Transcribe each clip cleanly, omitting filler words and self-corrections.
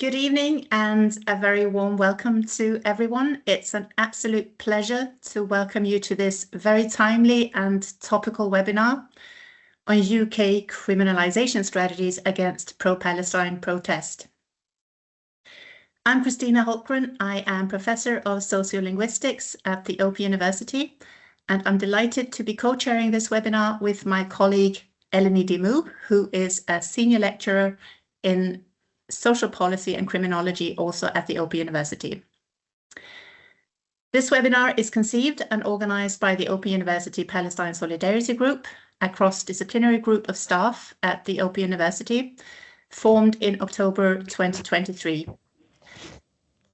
Good evening and a very warm welcome to everyone. It's an absolute pleasure to welcome you to this very timely and topical webinar on UK criminalisation strategies against pro-Palestine protest. I'm Kristina Hultgren. I am Professor of Sociolinguistics at the Open University, and I'm delighted to be co-chairing this webinar with my colleague Eleni Dimou, who is a senior lecturer in social policy and criminology also at the Open University. This webinar is conceived and organised by the Open University Palestine Solidarity Group, a cross-disciplinary group of staff at the Open University, formed in October 2023.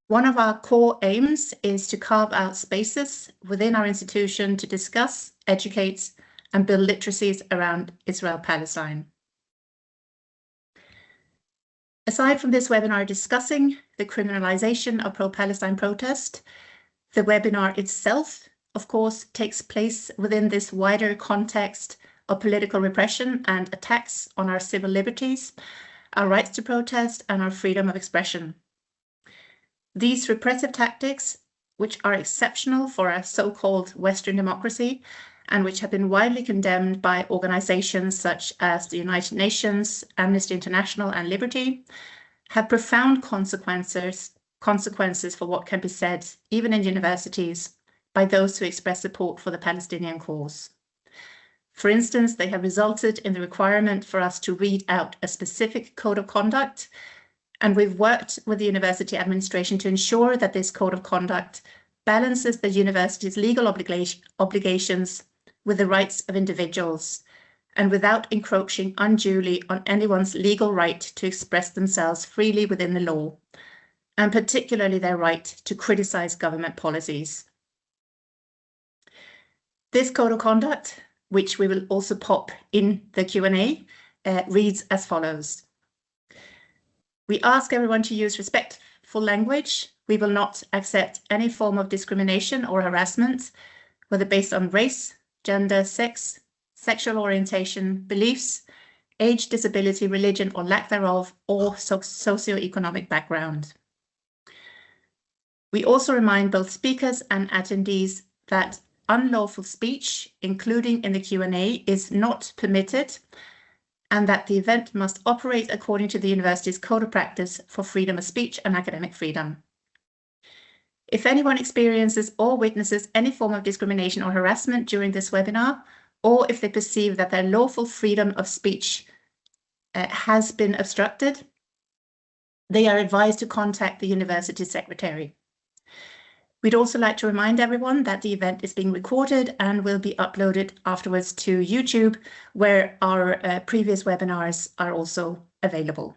One of our core aims is to carve out spaces within our institution to discuss, educate, and build literacies around Israel-Palestine. Aside from this webinar discussing the criminalisation of pro-Palestine protest, the webinar itself, of course, takes place within this wider context of political repression and attacks on our civil liberties, our rights to protest, and our freedom of expression. These repressive tactics, which are exceptional for a so-called Western democracy, and which have been widely condemned by organisations such as the United Nations, Amnesty International, and Liberty, have profound consequences for what can be said, even in universities, by those who express support for the Palestinian cause. For instance, they have resulted in the requirement for us to read out a specific code of conduct, and we've worked with the university administration to ensure that this code of conduct balances the university's legal obligations with the rights of individuals, and without encroaching unduly on anyone's legal right to express themselves freely within the law, and particularly their right to criticise government policies. This code of conduct, which we will also pop in the Q&A, reads as follows. We ask everyone to use respectful language. We will not accept any form of discrimination or harassment, whether based on race, gender, sex, sexual orientation, beliefs, age, disability, religion or lack thereof, or socioeconomic background. We also remind both speakers and attendees that unlawful speech, including in the Q&A, is not permitted, and that the event must operate according to the university's code of practice for freedom of speech and academic freedom. If anyone experiences or witnesses any form of discrimination or harassment during this webinar, or if they perceive that their lawful freedom of speech has been obstructed, they are advised to contact the university secretary. We'd also like to remind everyone that the event is being recorded and will be uploaded afterwards to YouTube, where our previous webinars are also available.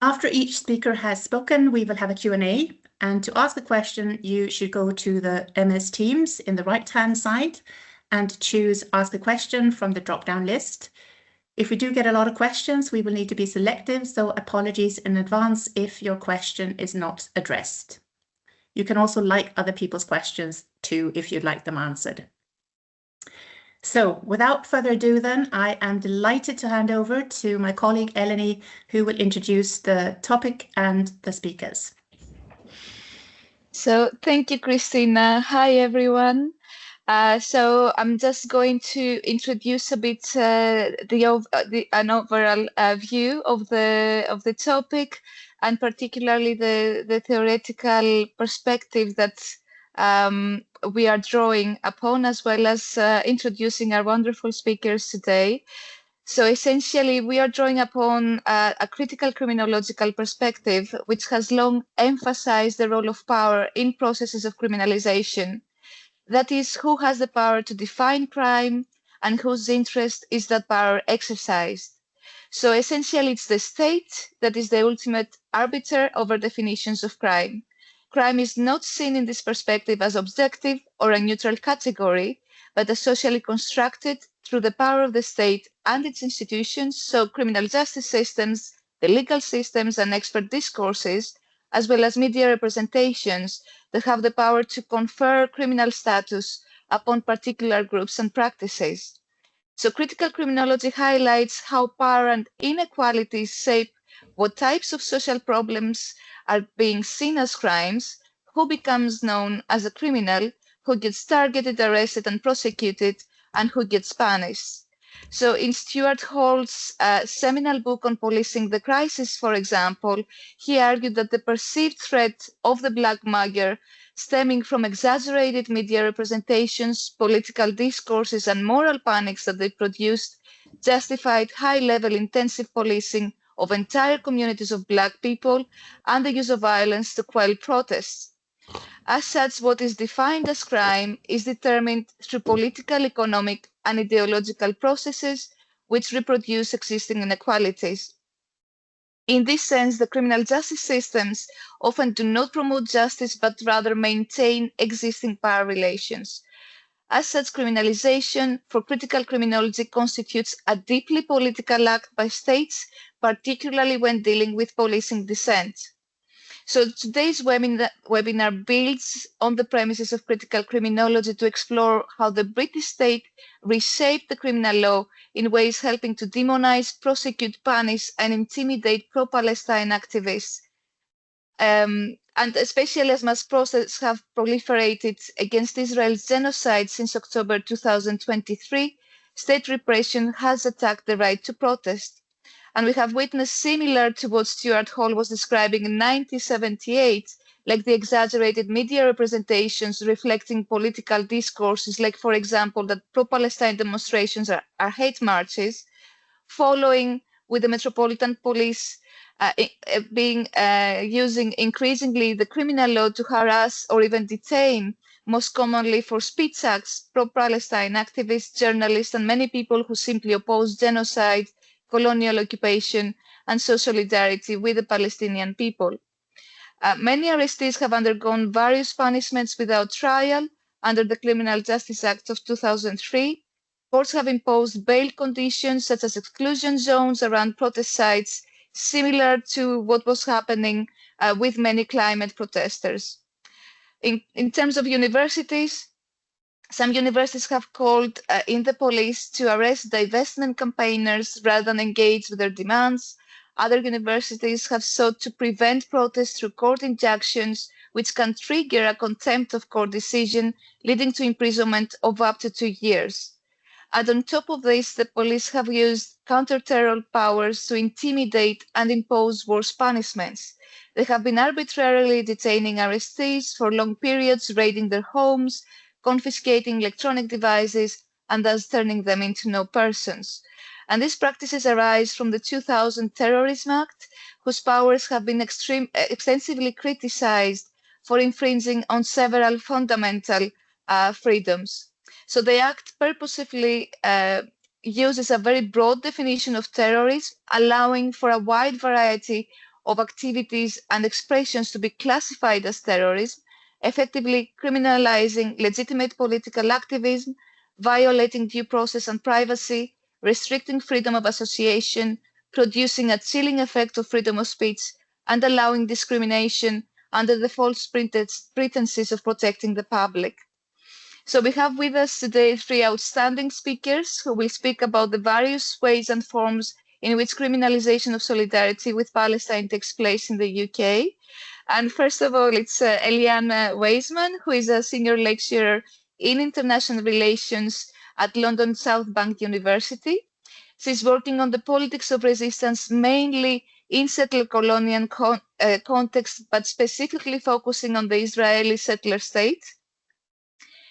After each speaker has spoken, we will have a Q&A, and to ask a question, you should go to the MS Teams in the right-hand side and choose Ask a Question from the drop-down list. If we do get a lot of questions, we will need to be selective, so apologies in advance if your question is not addressed. You can also like other people's questions too, if you'd like them answered. So without further ado then, I am delighted to hand over to my colleague Eleni, who will introduce the topic and the speakers. So thank you, Kristina. Hi, everyone. So I'm just going to introduce a bit an overall view of the topic, and particularly the theoretical perspective that we are drawing upon, as well as introducing our wonderful speakers today. So essentially, we are drawing upon a critical criminological perspective, which has long emphasized the role of power in processes of criminalization. That is, who has the power to define crime and whose interest is that power exercised. So essentially, it's the state that is the ultimate arbiter over definitions of crime. Crime is not seen in this perspective as objective or a neutral category, but as socially constructed through the power of the state and its institutions, so criminal justice systems, the legal systems and expert discourses, as well as media representations that have the power to confer criminal status upon particular groups and practices. So critical criminology highlights how power and inequalities shape what types of social problems are being seen as crimes, who becomes known as a criminal, who gets targeted, arrested, and prosecuted, and who gets punished. So in Stuart Hall's seminal book on policing the crisis, for example, he argued that the perceived threat of the Black Mugger, stemming from exaggerated media representations, political discourses, and moral panics that they produced, justified high-level intensive policing of entire communities of Black people and the use of violence to quell protests. As such, what is defined as crime is determined through political, economic, and ideological processes which reproduce existing inequalities. In this sense, the criminal justice systems often do not promote justice, but rather maintain existing power relations. As such, criminalization for critical criminology constitutes a deeply political act by states, particularly when dealing with policing dissent. So today's webinar builds on the premises of critical criminology to explore how the British state reshaped the criminal law in ways helping to demonize, prosecute, punish, and intimidate pro-Palestine activists. And especially as mass protests have proliferated against Israel's genocide since October 2023, state repression has attacked the right to protest. And we have witnessed similar to what Stuart Hall was describing in 1978, like the exaggerated media representations reflecting political discourses, like, for example, that pro-Palestine demonstrations are hate marches, following with the Metropolitan Police using increasingly the criminal law to harass or even detain, most commonly for speech acts, pro-Palestine activists, journalists, and many people who simply oppose genocide, colonial occupation, and show solidarity with the Palestinian people. Many arrestees have undergone various punishments without trial under the Criminal Justice Act of 2003. Courts have imposed bail conditions such as exclusion zones around protest sites, similar to what was happening with many climate protesters. In terms of universities, some universities have called in the police to arrest divestment campaigners rather than engage with their demands. Other universities have sought to prevent protests through court injunctions, which can trigger a contempt of court decision, leading to imprisonment of up to 2 years. And on top of this, the police have used counter-terror powers to intimidate and impose worse punishments. They have been arbitrarily detaining arrestees for long periods, raiding their homes, confiscating electronic devices, and thus turning them into no persons. And these practices arise from the 2000 Terrorism Act, whose powers have been extensively criticized for infringing on several fundamental freedoms. So the Act purposefully uses a very broad definition of terrorism, allowing for a wide variety of activities and expressions to be classified as terrorism, effectively criminalizing legitimate political activism, violating due process and privacy, restricting freedom of association, producing a chilling effect of freedom of speech, and allowing discrimination under the false pretenses of protecting the public. So we have with us today 3 outstanding speakers who will speak about the various ways and forms in which criminalization of solidarity with Palestine takes place in the UK. And first of all, it's Elian Weizman, who is a senior lecturer in international relations at London South Bank University. She's working on the politics of resistance, mainly in settler colonial context, but specifically focusing on the Israeli settler state.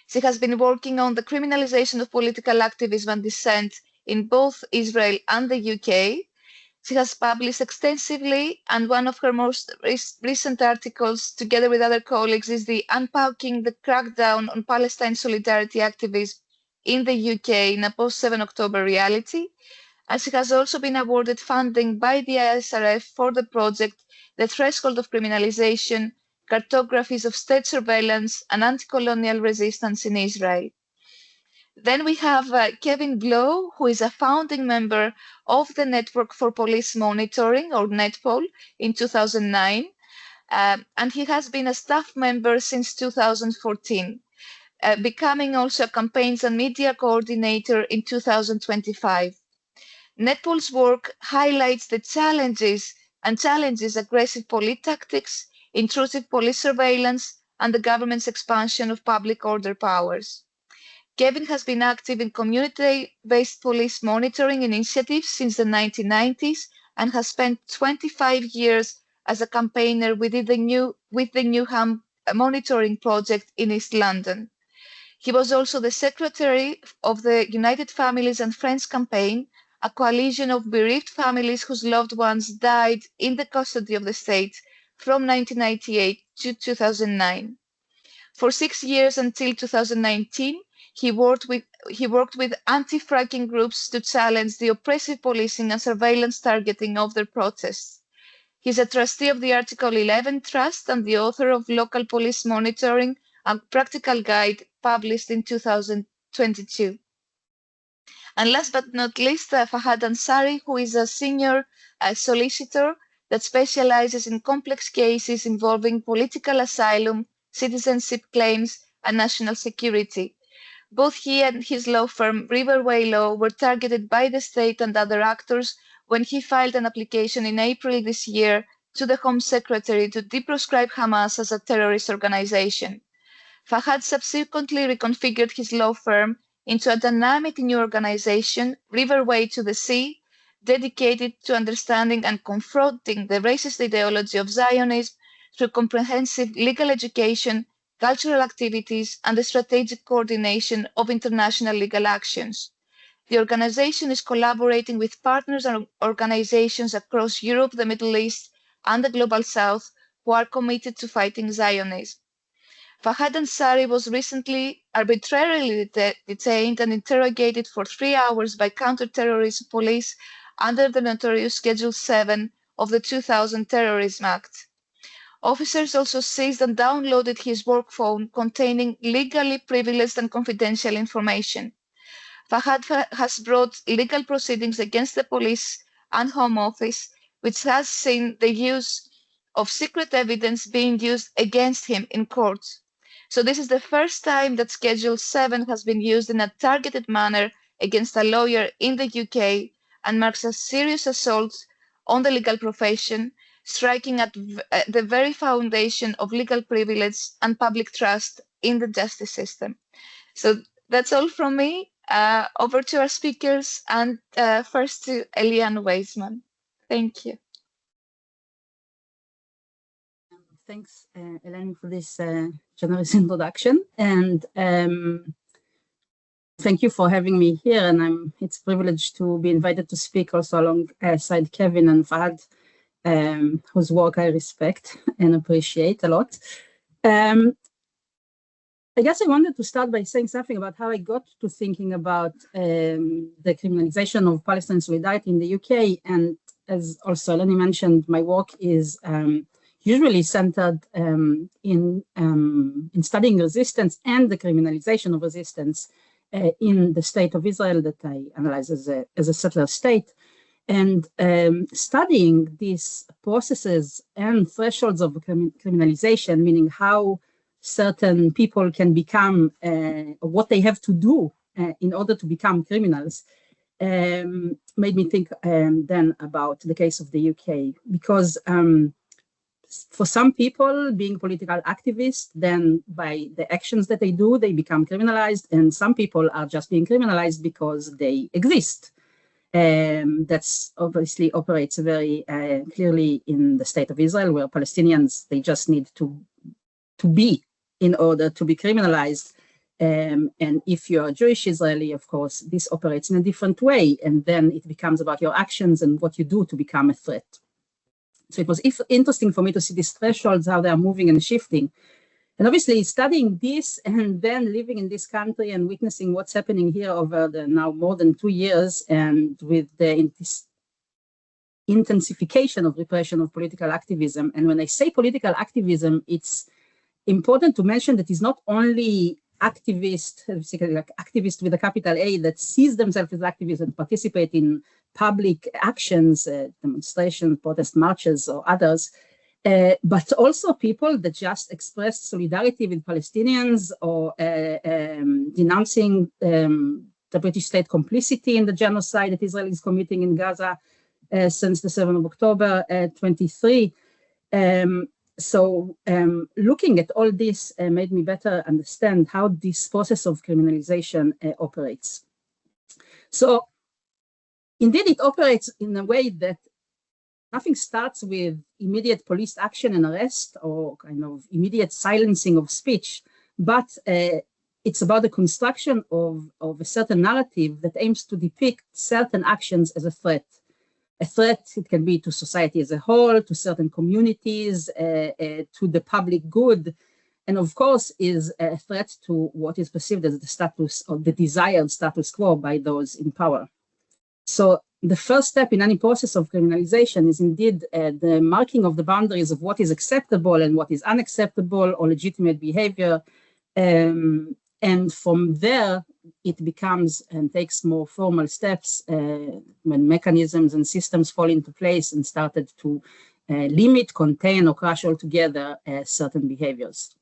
She has been working on the criminalization of political activism and dissent in both Israel and the UK. She has published extensively, and one of her most recent articles, together with other colleagues, is the Unpacking the Crackdown on Palestine Solidarity Activism in the UK in a post-7 October reality. And she has also been awarded funding by the ISRF for the project The Threshold of Criminalization, Cartographies of State Surveillance and Anti-Colonial Resistance in Israel. Then we have Kevin Blowe, who is a founding member of the Network for Police Monitoring, or NETPOL, in 2009, and he has been a staff member since 2014, becoming also a campaigns and media coordinator in 2025. NETPOL's work highlights the challenges and challenges aggressive police tactics, intrusive police surveillance, and the government's expansion of public order powers. Kevin has been active in community-based police monitoring initiatives since the 1990s and has spent 25 years as a campaigner with the Newham Monitoring Project in East London. He was also the secretary of the United Families and Friends campaign, a coalition of bereaved families whose loved ones died in the custody of the state from 1998 to 2009. For 6 years until 2019, he worked with anti-fracking groups to challenge the oppressive policing and surveillance targeting of their protests. He's a trustee of the Article 11 Trust and the author of Local Police Monitoring, a practical guide published in 2022. And last but not least, Fahad Ansari, who is a senior solicitor that specializes in complex cases involving political asylum, citizenship claims, and national security. Both he and his law firm, Riverway Law, were targeted by the state and other actors when he filed an application in April this year to the Home Secretary to deproscribe Hamas as a terrorist organization. Fahad subsequently reconfigured his law firm into a dynamic new organization, Riverway to the Sea, dedicated to understanding and confronting the racist ideology of Zionism through comprehensive legal education, cultural activities, and the strategic coordination of international legal actions. The organization is collaborating with partners and organizations across Europe, the Middle East, and the Global South who are committed to fighting Zionism. Fahad Ansari was recently arbitrarily detained and interrogated for 3 hours by counter-terrorism police under the notorious Schedule 7 of the 2000 Terrorism Act. Officers also seized and downloaded his work phone containing legally privileged and confidential information. Fahad has brought legal proceedings against the police and Home Office, which has seen the use of secret evidence being used against him in court. So this is the first time that Schedule 7 has been used in a targeted manner against a lawyer in the UK and marks a serious assault on the legal profession, striking at the very foundation of legal privilege and public trust in the justice system. So that's all from me. Over to our speakers, and first to Elian Weizman. Thank you. Thanks, Eleni, for this generous introduction, and thank you for having me here. And it's a privilege to be invited to speak also alongside Kevin and Fahad, whose work I respect and appreciate a lot. I guess I wanted to start by saying something about how I got to thinking about the criminalization of Palestine solidarity in the UK. And as also Eleni mentioned, my work is usually centered in studying resistance and the criminalization of resistance in the state of Israel that I analyze as a settler state. And studying these processes and thresholds of criminalization, meaning how certain people can become, what they have to do in order to become criminals, made me think then about the case of the UK. Because for some people, being political activists, then by the actions that they do, they become criminalized. And some people are just being criminalized because they exist. That's obviously operates very clearly in the state of Israel, where Palestinians, they just need to be in order to be criminalized. And if you're a Jewish Israeli, of course, this operates in a different way. And then it becomes about your actions and what you do to become a threat. So it was interesting for me to see these thresholds, how they are moving and shifting. And obviously studying this and then living in this country and witnessing what's happening here over the now more than 2 years, and with the intensification of repression of political activism. And when I say political activism, it's important to mention that it's not only activists, like activists with a capital A, that sees themselves as activists and participate in public actions, demonstrations, protest marches, or others, but also people that just express solidarity with Palestinians or denouncing the British state complicity in the genocide that Israel is committing in Gaza, since the 7th of October 23. Looking at all this made me better understand how this process of criminalization operates. So indeed, it operates in a way that nothing starts with immediate police action and arrest or kind of immediate silencing of speech, but it's about the construction of a certain narrative that aims to depict certain actions as a threat. A threat, it can be to society as a whole, to certain communities, to the public good, and of course is a threat to what is perceived as the status or the desired status quo by those in power. So the first step in any process of criminalization is indeed the marking of the boundaries of what is acceptable and what is unacceptable or legitimate behavior. And from there, it becomes and takes more formal steps when mechanisms and systems fall into place and started to limit, contain, or crush altogether certain behaviors.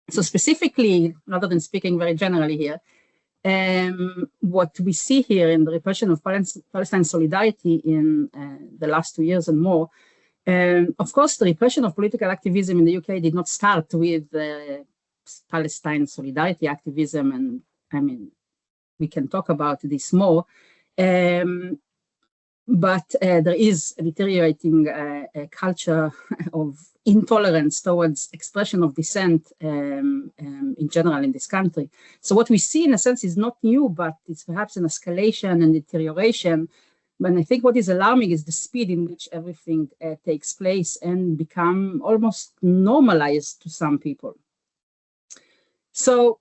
So specifically, rather than speaking very generally here, what we see here in the repression of Palestine solidarity in the last 2 years and more, of course, the repression of political activism in the UK did not start with Palestine solidarity activism, and I mean, we can talk about this more, but there is a deteriorating culture of intolerance towards expression of dissent in general in this country. So what we see in a sense is not new, but it's perhaps an escalation and deterioration. But I think what is alarming is the speed in which everything takes place and become almost normalized to some people. So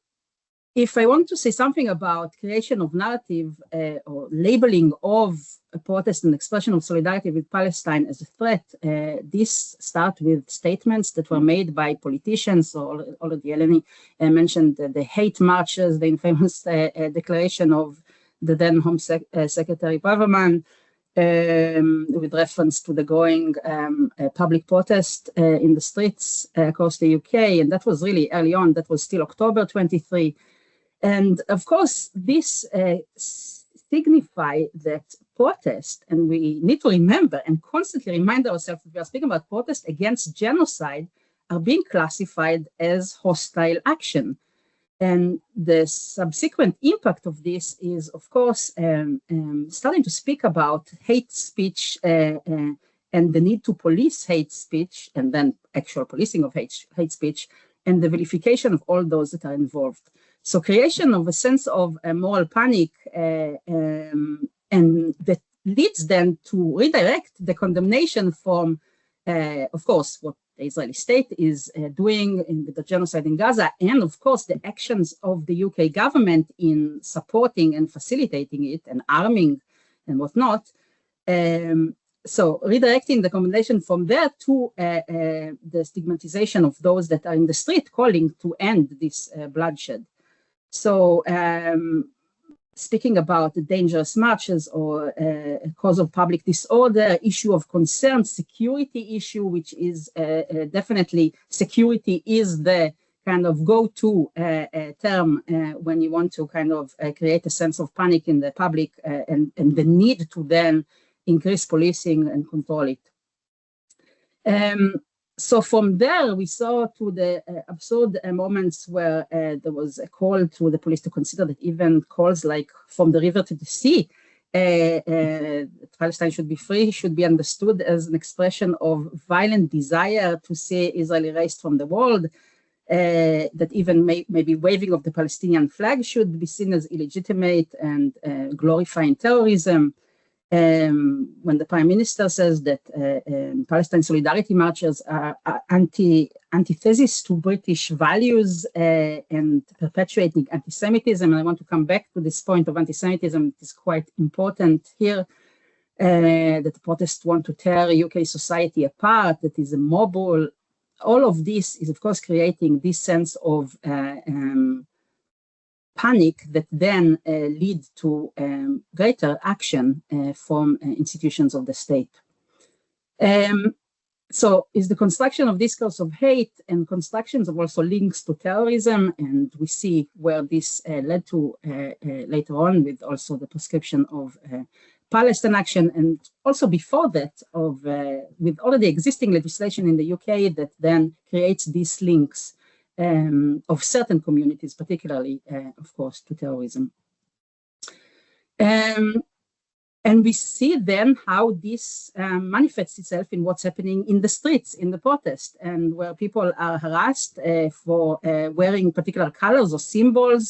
if I want to say something about creation of narrative or labeling of a protest and expression of solidarity with Palestine as a threat, this starts with statements that were made by politicians. So already Eleni mentioned the hate marches, the infamous declaration of the then Home Secretary Weizman, with reference to the going public protest in the streets across the UK. And that was really early on, that was still October 23. And of course, this signify that protest, and we need to remember and constantly remind ourselves that we are speaking about protest against genocide, are being classified as hostile action. And the subsequent impact of this is, of course, starting to speak about hate speech and the need to police hate speech, and then actual policing of hate speech, and the vilification of all those that are involved. So creation of a sense of moral panic and that leads then to redirect the condemnation from, of course, what the Israeli state is doing in the genocide in Gaza, and of course the actions of the UK government in supporting and facilitating it and arming and whatnot. So redirecting the condemnation from there to the stigmatization of those that are in the street calling to end this bloodshed. So speaking about the dangerous marches or cause of public disorder, issue of concern, security issue, which is definitely security is the kind of go-to term when you want to kind of create a sense of panic in the public and the need to then increase policing and control it. So from there, we saw to the absurd moments where there was a call to the police to consider that even calls like from the river to the sea, Palestine should be free, should be understood as an expression of violent desire to see Israel erased from the world, that even maybe waving of the Palestinian flag should be seen as illegitimate and glorifying terrorism. When the Prime Minister says that Palestine solidarity marches are antithesis to British values and perpetuating anti-Semitism, and I want to come back to this point of anti-Semitism. It is quite important here that the protests want to tear UK society apart, that is a mobile. All of this is, of course, creating this sense of panic that then lead to greater action from institutions of the state. So is the construction of discourse of hate and constructions of also links to terrorism, and we see where this led to later on with also the prescription of Palestine action, and also before that with already existing legislation in the UK that then creates these links of certain communities, particularly, of course, to terrorism. And we see then how this manifests itself in what's happening in the streets, in the protest, and where people are harassed for wearing particular colors or symbols,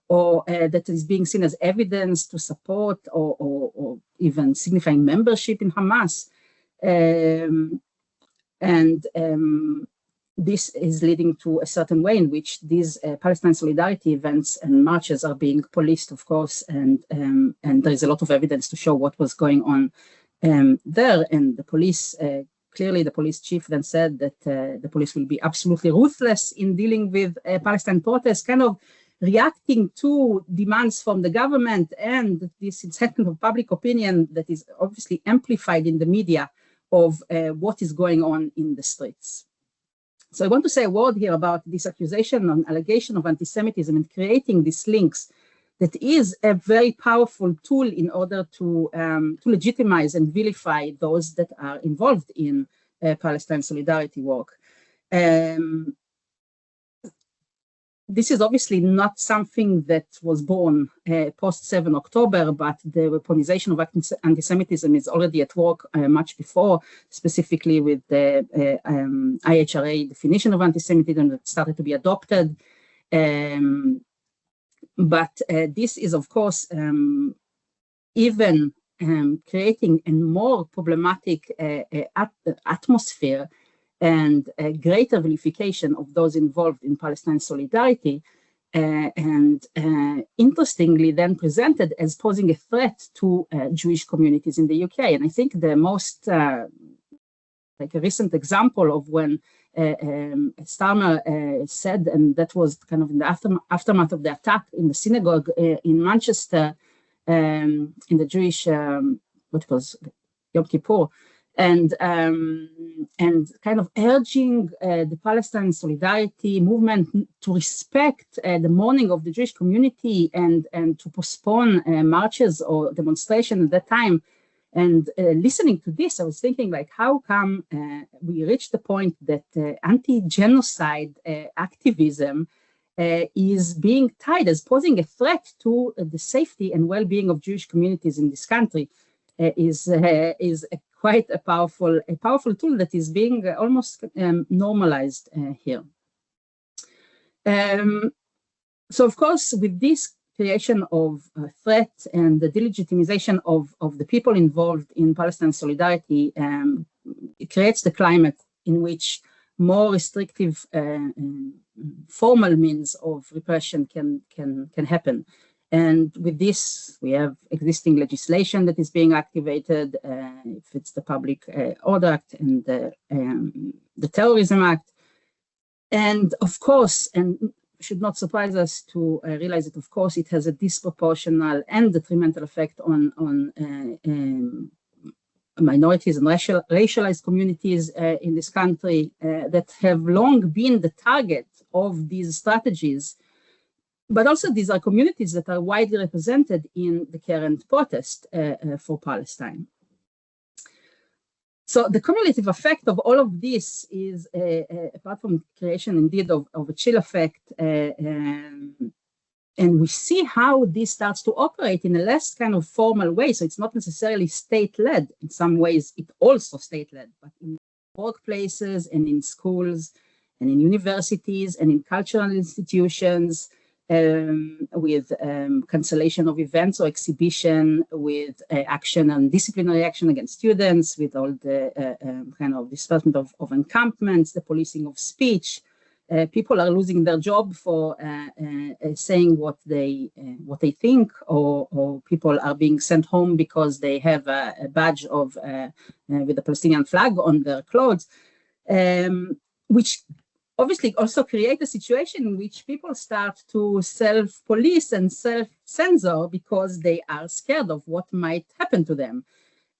or that is being seen as evidence to support or even signifying membership in Hamas. This is leading to a certain way in which these Palestine solidarity events and marches are being policed, of course, and there is a lot of evidence to show what was going on there. And the police, clearly the police chief then said that the police will be absolutely ruthless in dealing with Palestine protests, kind of reacting to demands from the government and this incitement of public opinion that is obviously amplified in the media of what is going on in the streets. So I want to say a word here about this accusation and allegation of anti-Semitism and creating these links that is a very powerful tool in order to legitimize and vilify those that are involved in Palestine solidarity work. This is obviously not something that was born post 7 October, but the weaponization of anti-Semitism is already at work much before, specifically with the IHRA definition of anti-Semitism that started to be adopted. But this is, of course, even creating a more problematic atmosphere and a greater vilification of those involved in Palestine solidarity, and interestingly then presented as posing a threat to Jewish communities in the UK. And I think the most, like a recent example of when Starmer said, and that was kind of in the aftermath of the attack in the synagogue in Manchester, in the Jewish, what was Yom Kippur, and kind of urging the Palestine solidarity movement to respect the mourning of the Jewish community and to postpone marches or demonstrations at that time. And listening to this, I was thinking, like, how come we reached the point that anti-genocide activism is being tied as posing a threat to the safety and well-being of Jewish communities in this country? Is quite a powerful tool that is being almost normalized here. So of course, with this creation of threat and the delegitimization of the people involved in Palestine solidarity, it creates the climate in which more restrictive formal means of repression can happen. And with this, we have existing legislation that is being activated, if it's the Public Order Act and the Terrorism Act. And of course, and should not surprise us to realize that, of course, it has a disproportional and detrimental effect on minorities and racialized communities in this country that have long been the target of these strategies. But also these are communities that are widely represented in the current protest for Palestine. So the cumulative effect of all of this is, apart from creation indeed of a chill effect, and we see how this starts to operate in a less kind of formal way. So it's not necessarily state-led. In some ways, it's also state-led, but in workplaces and in schools and in universities and in cultural institutions, with cancellation of events or exhibition, with action and disciplinary action against students, with all the kind of disbursement of encampments, the policing of speech. People are losing their job for saying what they think, or people are being sent home because they have a badge of with a Palestinian flag on their clothes, which obviously also create a situation in which people start to self-police and self-censor because they are scared of what might happen to them.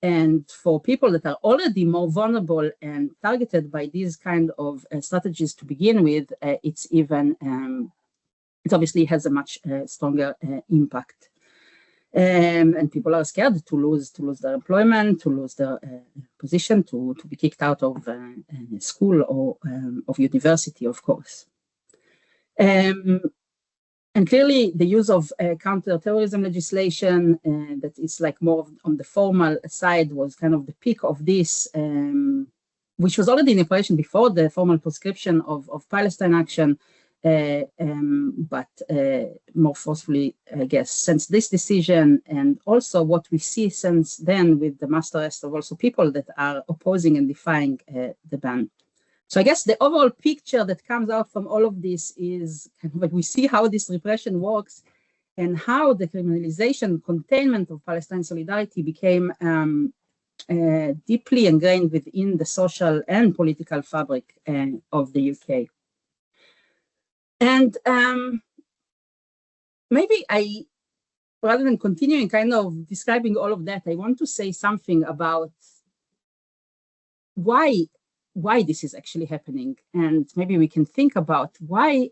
And for people that are already more vulnerable and targeted by these kind of strategies to begin with, it's even, it obviously has a much stronger impact. And people are scared to lose their employment, to lose their position, to be kicked out of school or of university, of course. And clearly, the use of counterterrorism legislation that is like more on the formal side was kind of the peak of this, which was already in operation before the formal prescription of Palestine action, but more forcefully, I guess, since this decision, and also what we see since then with the mass arrest of also people that are opposing and defying the ban. So I guess the overall picture that comes out from all of this is kind of like we see how this repression works and how the criminalization, containment of Palestine solidarity became deeply ingrained within the social and political fabric of the UK. And maybe rather than continuing kind of describing all of that, I want to say something about why this is actually happening. And maybe we can think about why,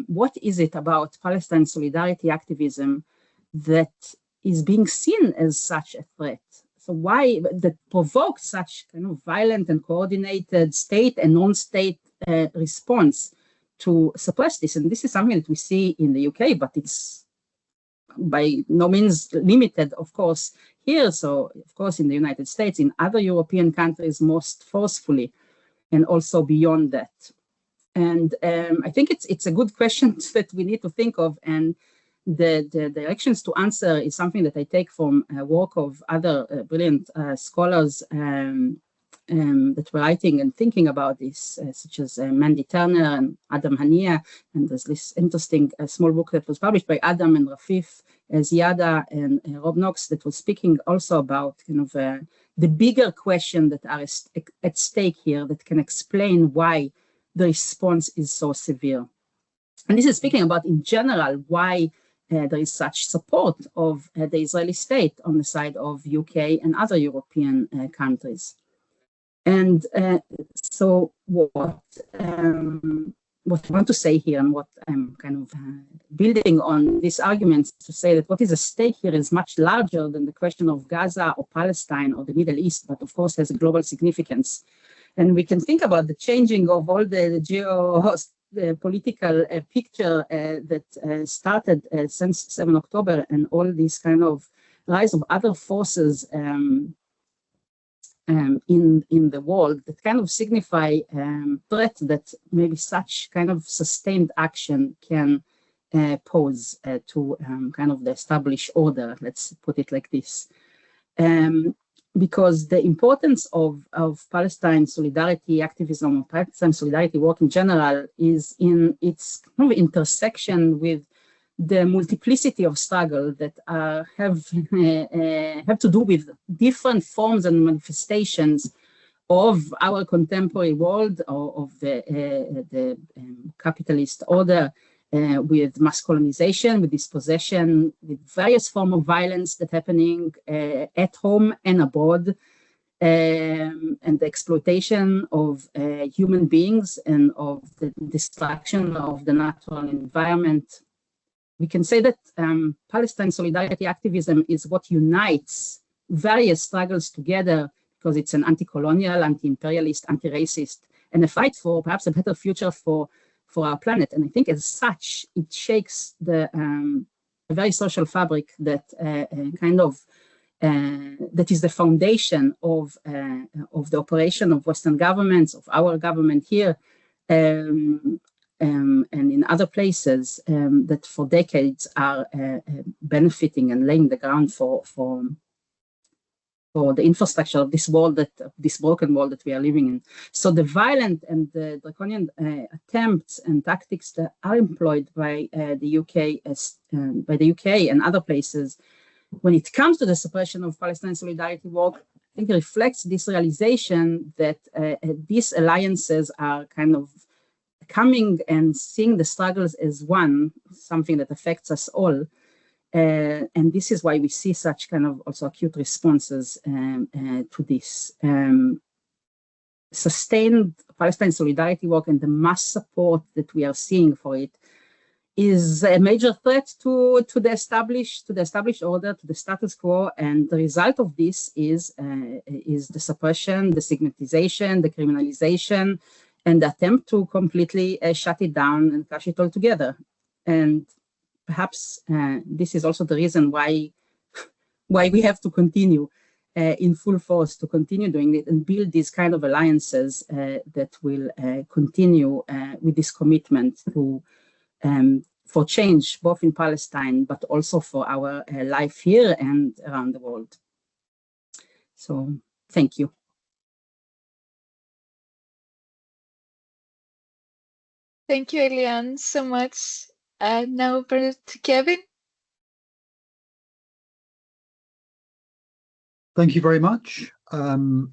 what is it about Palestine solidarity activism that is being seen as such a threat? So why that provoked such kind of violent and coordinated state and non-state response to suppress this? And this is something that we see in the UK, but it's by no means limited, of course, here. So, of course, in the United States, in other European countries, most forcefully, and also beyond that. And I think it's a good question that we need to think of, and the directions to answer is something that I take from work of other brilliant scholars that were writing and thinking about this, such as Mandy Turner and Adam Hania. And there's this interesting small book that was published by Adam and Rafif Ziada and Rob Knox that was speaking also about kind of the bigger question that are at stake here that can explain why the response is so severe. And this is speaking about, in general, why there is such support of the Israeli state on the side of UK and other European countries. And so what I want to say here, and what I'm kind of building on these arguments to say that what is at stake here is much larger than the question of Gaza or Palestine or the Middle East, but of course has a global significance. And we can think about the changing of all the geopolitical picture that started since 7 October and all these kind of rise of other forces in the world that kind of signify threat that maybe such kind of sustained action can pose to kind of the established order, let's put it like this. Because the importance of Palestine solidarity activism, or Palestine solidarity work in general, is in its kind of intersection with the multiplicity of struggle that have to do with different forms and manifestations of our contemporary world, or of the capitalist order, with mass colonization, with dispossession, with various forms of violence that happening at home and abroad, and the exploitation of human beings and of the destruction of the natural environment. We can say that Palestine solidarity activism is what unites various struggles together, because it's an anti-colonial, anti-imperialist, anti-racist, and a fight for perhaps a better future for our planet. And I think as such, it shakes the very social fabric that that is the foundation of the operation of Western governments, of our government here, and in other places that for decades are benefiting and laying the ground for the infrastructure of this world, this broken world that we are living in. So the violent and the draconian attempts and tactics that are employed by the UK and other places, when it comes to the suppression of Palestine solidarity work, I think it reflects this realization that these alliances are kind of coming and seeing the struggles as one, something that affects us all. And this is why we see such kind of also acute responses to this. Sustained Palestine solidarity work and the mass support that we are seeing for it is a major threat to the established order, to the status quo, and the result of this is the suppression, the stigmatization, the criminalization, and the attempt to completely shut it down and crush it all together. And perhaps this is also the reason why we have to continue in full force, to continue doing it and build these kind of alliances that will continue with this commitment to for change, both in Palestine, but also for our life here and around the world. So, thank you. Thank you, Elian, so much. Now over to Kevin. Thank you very much.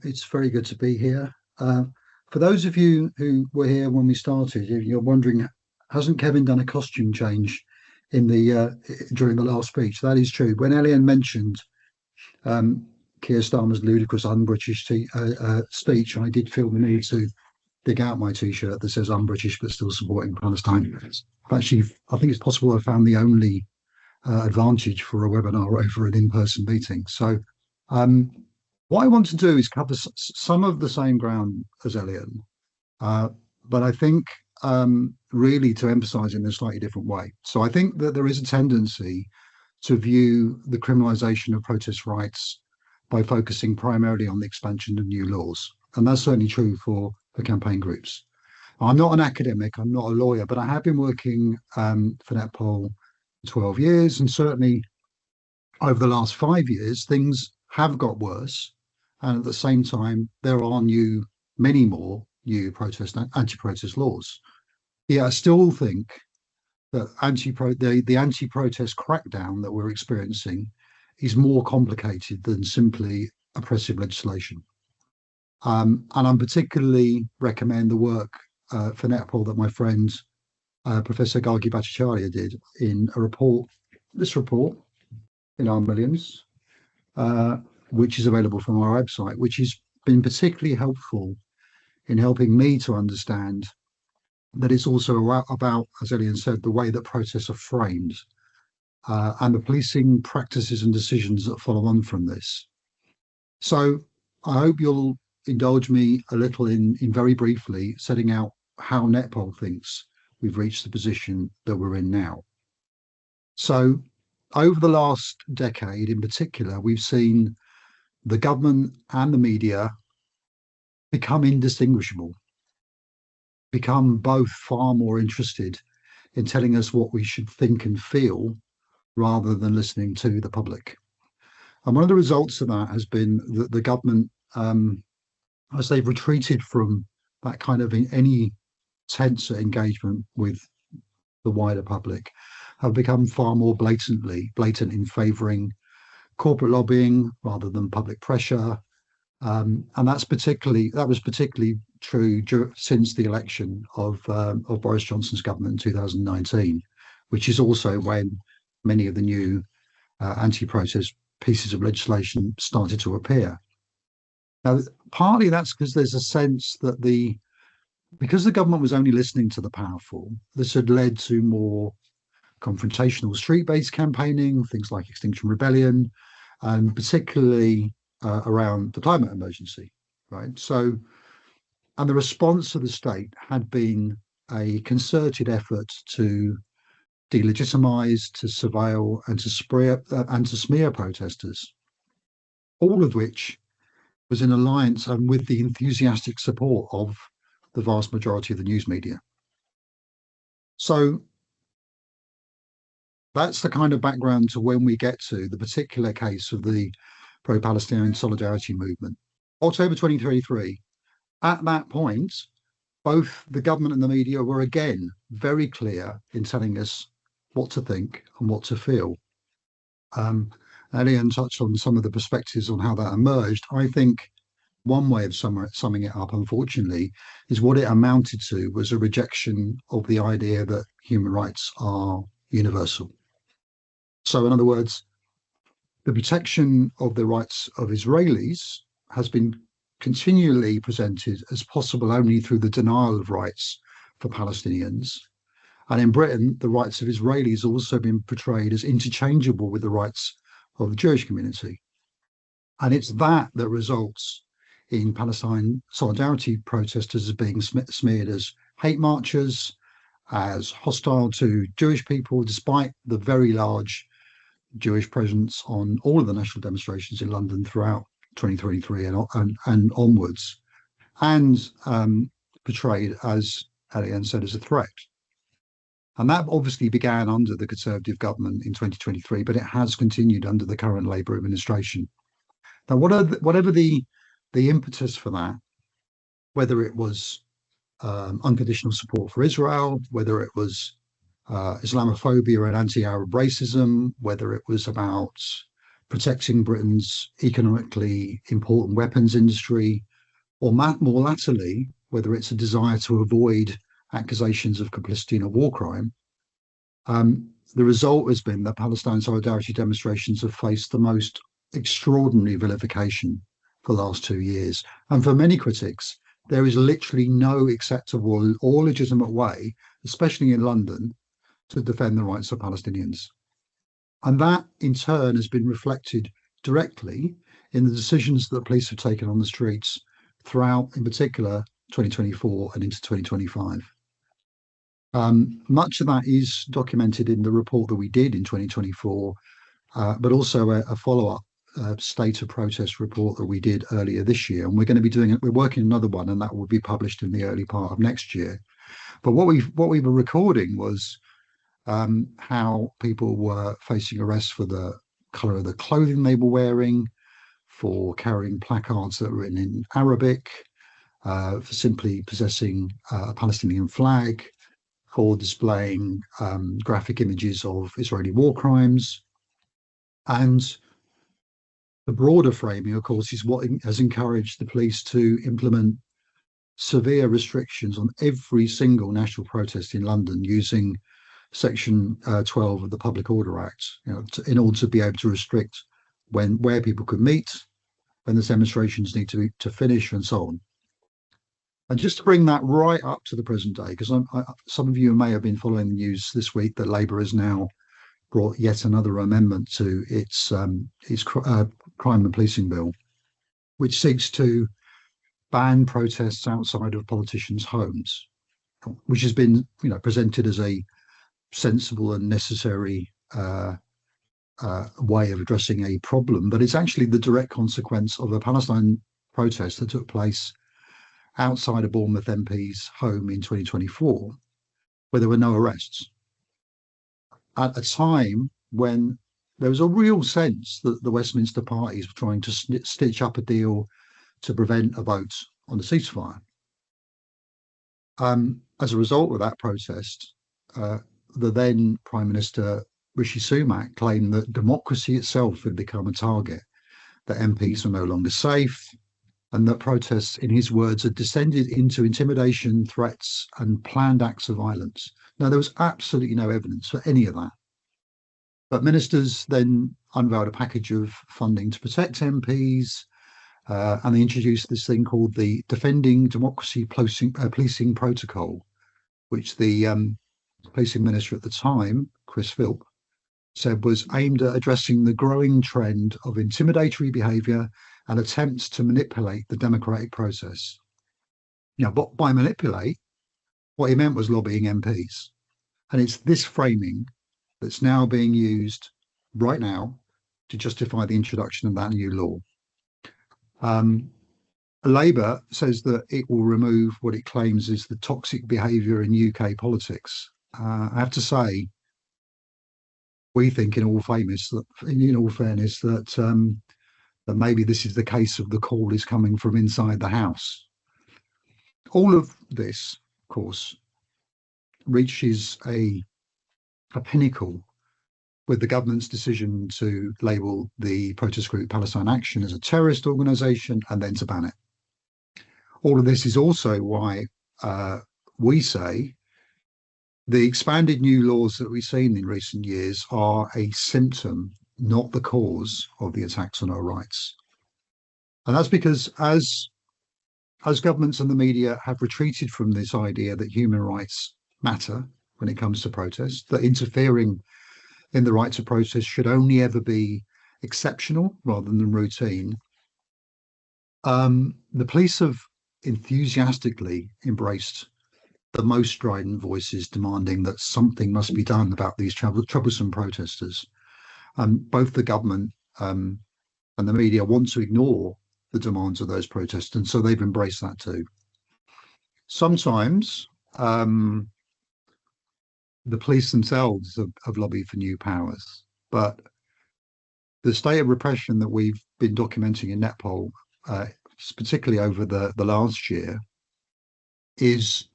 It's very good to be here. For those of you who were here when we started, you're wondering, hasn't Kevin done a costume change in the during the last speech? That is true. When Elian mentioned Keir Starmer's ludicrous un-British speech, I did feel the need to dig out my T-shirt that says "un-British but still supporting Palestine." Actually, I think it's possible I found the only advantage for a webinar over an in-person meeting. So what I want to do is cover some of the same ground as Elian, but I think really to emphasize in a slightly different way. So I think that there is a tendency to view the criminalization of protest rights by focusing primarily on the expansion of new laws. And that's certainly true for campaign groups. I'm not an academic, I'm not a lawyer, but I have been working for NetPol 12 years, and certainly over the last 5 years, things have got worse. And at the same time, there are many more new anti-protest laws. Yeah, I still think that the anti-protest crackdown that we're experiencing is more complicated than simply oppressive legislation. And I'm particularly recommend the work for NetPol that my friend Professor Gargi Bhattacharya did in this report in our millions, which is available from our website, which has been particularly helpful in helping me to understand that it's also about, as Elian said, the way that protests are framed and the policing practices and decisions that follow on from this. So I hope you'll indulge me a little in very briefly setting out how NetPol thinks we've reached the position that we're in now. So over the last decade in particular, we've seen the government and the media become indistinguishable, become both far more interested in telling us what we should think and feel rather than listening to the public. And one of the results of that has been that the government, as they've retreated from that kind of any tense engagement with the wider public, have become far more blatant in favouring corporate lobbying rather than public pressure. And that was particularly true since the election of Boris Johnson's government in 2019, which is also when many of the new anti-protest pieces of legislation started to appear. Now, partly that's because there's a sense that because the government was only listening to the powerful, this had led to more confrontational street-based campaigning, things like Extinction Rebellion, and particularly around the climate emergency, right? So, and the response of the state had been a concerted effort to delegitimize, to surveil, and to smear protesters, all of which was in alliance and with the enthusiastic support of the vast majority of the news media. So that's the kind of background to when we get to the particular case of the Pro-Palestine solidarity movement. October 2023, at that point, both the government and the media were again very clear in telling us what to think and what to feel. Elian touched on some of the perspectives on how that emerged. I think one way of summing it up, unfortunately, is what it amounted to was a rejection of the idea that human rights are universal. So in other words, the protection of the rights of Israelis has been continually presented as possible only through the denial of rights for Palestinians. And in Britain, the rights of Israelis have also been portrayed as interchangeable with the rights of the Jewish community. And it's that that results in Palestine solidarity protesters as being smeared as hate marchers, as hostile to Jewish people, despite the very large Jewish presence on all of the national demonstrations in London throughout 2023 and onwards, and portrayed, as Elian said, as a threat. And that obviously began under the Conservative government in 2023, but it has continued under the current Labour administration. Now, whatever the impetus for that, whether it was unconditional support for Israel, whether it was Islamophobia and anti-Arab racism, whether it was about protecting Britain's economically important weapons industry, or more latterly, whether it's a desire to avoid accusations of complicity in a war crime, the result has been that Palestine solidarity demonstrations have faced the most extraordinary vilification for the last 2 years. And for many critics, there is literally no acceptable or legitimate way, especially in London, to defend the rights of Palestinians. And that, in turn, has been reflected directly in the decisions that police have taken on the streets throughout, in particular, 2024 and into 2025. Much of that is documented in the report that we did in 2024, but also a follow-up state of protest report that we did earlier this year. And we're going to be doing it. We're working another one, and that will be published in the early part of next year. But what we were recording was how people were facing arrests for the colour of the clothing they were wearing, for carrying placards that were written in Arabic, for simply possessing a Palestinian flag, for displaying graphic images of Israeli war crimes. And the broader framing, of course, is what has encouraged the police to implement severe restrictions on every single national protest in London using Section 12 of the Public Order Act, in order to be able to restrict where people could meet, when the demonstrations need to finish, and so on. And just to bring that right up to the present day, because some of you may have been following the news this week that Labour has now brought yet another amendment to its crime and policing bill, which seeks to ban protests outside of politicians' homes, which has been, presented as a sensible and necessary way of addressing a problem, but it's actually the direct consequence of a Palestine protest that took place outside of Bournemouth MP's home in 2024, where there were no arrests, at a time when there was a real sense that the Westminster parties were trying to stitch up a deal to prevent a vote on the ceasefire. As a result of that protest, the then Prime Minister Rishi Sunak claimed that democracy itself had become a target, that MPs were no longer safe, and that protests, in his words, had descended into intimidation, threats, and planned acts of violence. Now, there was absolutely no evidence for any of that. But ministers then unveiled a package of funding to protect MPs, and they introduced this thing called the Defending Democracy Policing Protocol, which the policing minister at the time, Chris Philp, said was aimed at addressing the growing trend of intimidatory behaviour and attempts to manipulate the democratic process. But by manipulate, what he meant was lobbying MPs. And it's this framing that's now being used right now to justify the introduction of that new law. Labour says that it will remove what it claims is the toxic behaviour in UK politics. I have to say, we think, in all fairness, that maybe this is the case of the call is coming from inside the House. All of this, of course, reaches a pinnacle with the government's decision to label the protest group Palestine Action as a terrorist organisation and then to ban it. All of this is also why we say the expanded new laws that we've seen in recent years are a symptom, not the cause, of the attacks on our rights. And that's because as governments and the media have retreated from this idea that human rights matter when it comes to protest, that interfering in the right to protest should only ever be exceptional rather than routine. The police have enthusiastically embraced the most strident voices demanding that something must be done about these troublesome protesters. Both the government and the media want to ignore the demands of those protests, and so they've embraced that too. Sometimes the police themselves have lobbied for new powers, but the state of repression that we've been documenting in Netpol, particularly over the last year, is,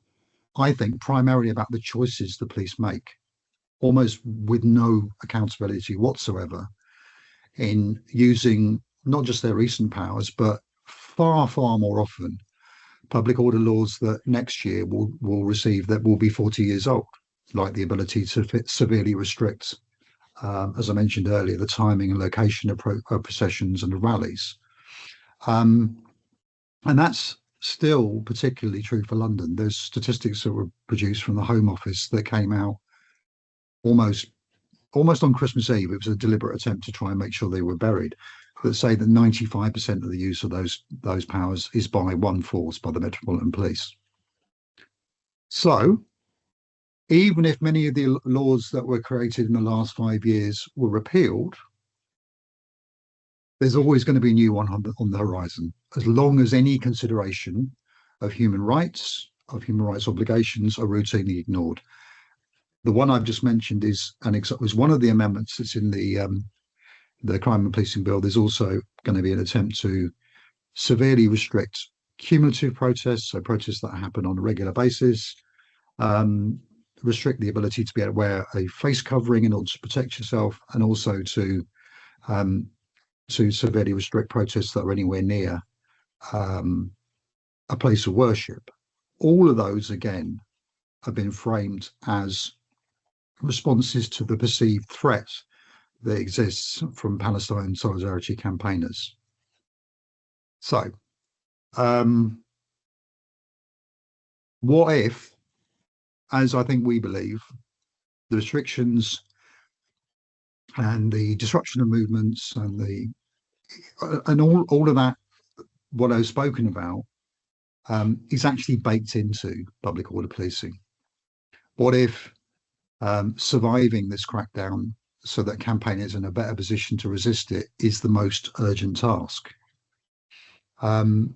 I think, primarily about the choices the police make, almost with no accountability whatsoever, in using not just their recent powers, but far, far more often public order laws that next year will receive that will be 40 years old, like the ability to severely restrict, as I mentioned earlier, the timing and location of processions and of rallies. And that's still particularly true for London. There's statistics that were produced from the Home Office that came out almost on Christmas Eve. It was a deliberate attempt to try and make sure they were buried, that say that 95% of the use of those powers is by one force, by the Metropolitan Police. So even if many of the laws that were created in the last 5 years were repealed, there's always going to be a new one on the horizon, as long as any consideration of human rights obligations are routinely ignored. The one I've just mentioned is one of the amendments that's in the Crime and Policing Bill. There's also going to be an attempt to severely restrict cumulative protests, so protests that happen on a regular basis, restrict the ability to be able to wear a face covering in order to protect yourself, and also to severely restrict protests that are anywhere near a place of worship. All of those, again, have been framed as responses to the perceived threat that exists from Palestine solidarity campaigners. So, what if, as I think we believe, the restrictions and the disruption of movements and all of that, what I've spoken about, is actually baked into public order policing? What if surviving this crackdown so that campaigners are in a better position to resist it is the most urgent task? For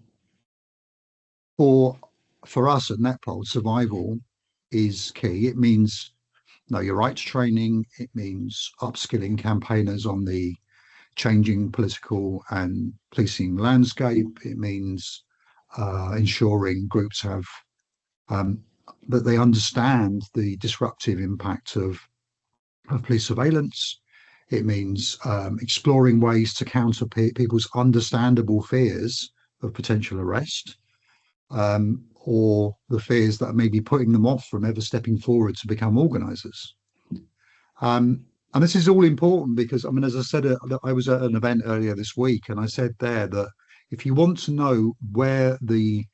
us at Netpol, survival is key. It means know your rights training. It means upskilling campaigners on the changing political and policing landscape. It means ensuring groups have that they understand the disruptive impact of police surveillance. It means exploring ways to counter people's understandable fears of potential arrest, or the fears that may be putting them off from ever stepping forward to become organisers. And this is all important because, I mean, as I said, I was at an event earlier this week, and I said there that if you want to know where the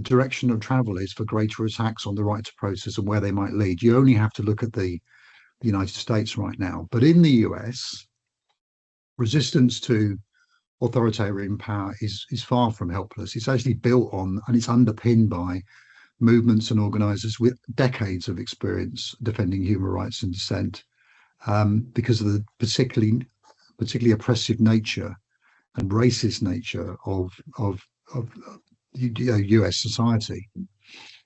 direction of travel is for greater attacks on the right to protest and where they might lead, you only have to look at the United States right now. But in the US, resistance to authoritarian power is far from helpless. It's actually built on, and it's underpinned by, movements and organisers with decades of experience defending human rights and dissent, because of the particularly oppressive nature and racist nature of US society.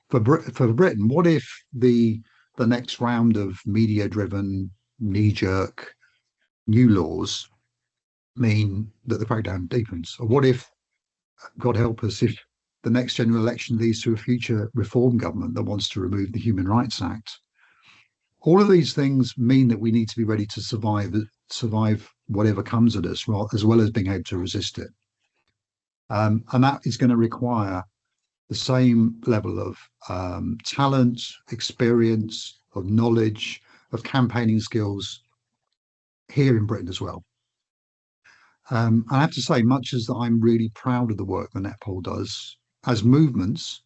For Britain, what if the next round of media-driven, knee-jerk new laws mean that the crackdown deepens? Or what if, God help us, if the next general election leads to a future reform government that wants to remove the Human Rights Act? All of these things mean that we need to be ready to survive whatever comes at us, as well as being able to resist it. And that is going to require the same level of talent, experience, of knowledge, of campaigning skills here in Britain as well. I have to say, much as I'm really proud of the work that Netpol does, as movements,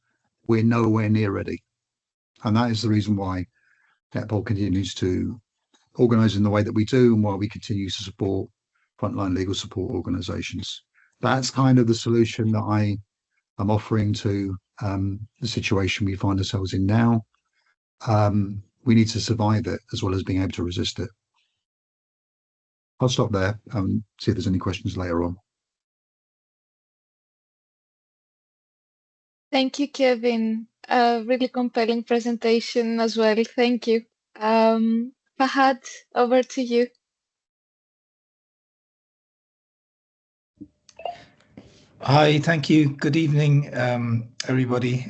we're nowhere near ready. And that is the reason why Netpol continues to organise in the way that we do, and why we continue to support frontline legal support organisations. That's kind of the solution that I am offering to the situation we find ourselves in now. We need to survive it as well as being able to resist it. I'll stop there and see if there's any questions later on. Thank you, Kevin. A really compelling presentation as well. Thank you. Fahad, over to you. Hi, thank you. Good evening, everybody.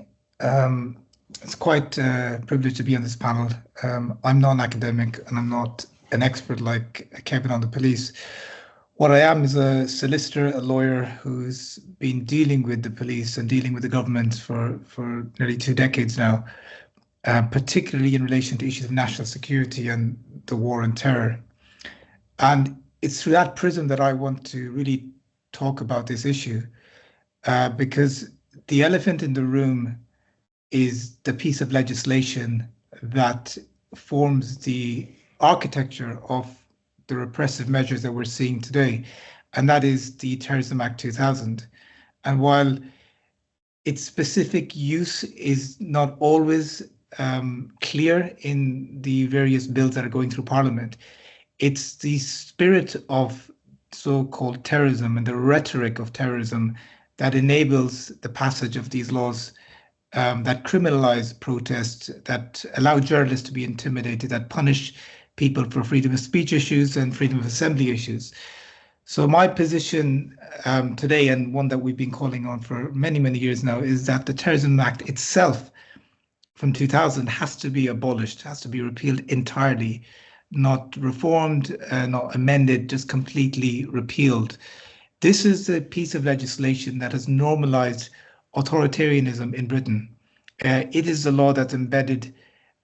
It's quite a privilege to be on this panel. I'm non-academic and I'm not an expert like Kevin on the police. What I am is a solicitor, a lawyer who's been dealing with the police and dealing with the government for nearly 2 decades now, particularly in relation to issues of national security and the war on terror. And it's through that prism that I want to really talk about this issue, because the elephant in the room is the piece of legislation that forms the architecture of the repressive measures that we're seeing today, and that is the Terrorism Act 2000. And while its specific use is not always clear in the various bills that are going through Parliament, it's the spirit of so-called terrorism and the rhetoric of terrorism that enables the passage of these laws that criminalize protests, that allow journalists to be intimidated, that punish people for freedom of speech issues and freedom of assembly issues. So my position today, and one that we've been calling on for many, many years now, is that the Terrorism Act itself from 2000 has to be abolished, has to be repealed entirely, not reformed, not amended, just completely repealed. This is a piece of legislation that has normalized authoritarianism in Britain. It is the law that's embedded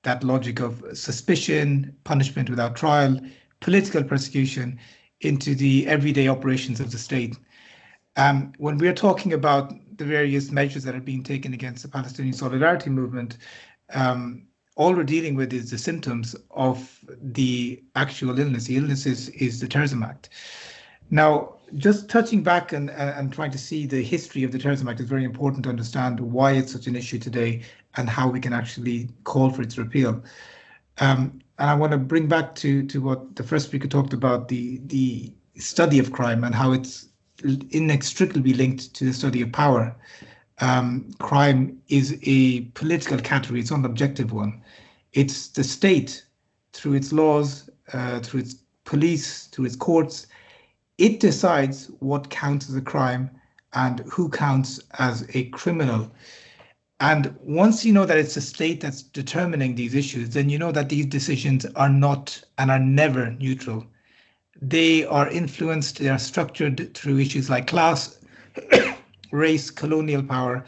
that logic of suspicion, punishment without trial, political persecution into the everyday operations of the state. When we're talking about the various measures that are being taken against the Palestinian Solidarity Movement, all we're dealing with is the symptoms of the actual illness. The illness is the Terrorism Act. Now, just touching back and trying to see the history of the Terrorism Act is very important to understand why it's such an issue today and how we can actually call for its repeal. And I want to bring back to what the first speaker talked about, the study of crime and how it's inextricably linked to the study of power. Crime is a political category, it's not an objective one. It's the state, through its laws, through its police, through its courts, it decides what counts as a crime and who counts as a criminal. And once you know that it's the state that's determining these issues, then you know that these decisions are not and are never neutral. They are influenced, they are structured through issues like class, race, colonial power,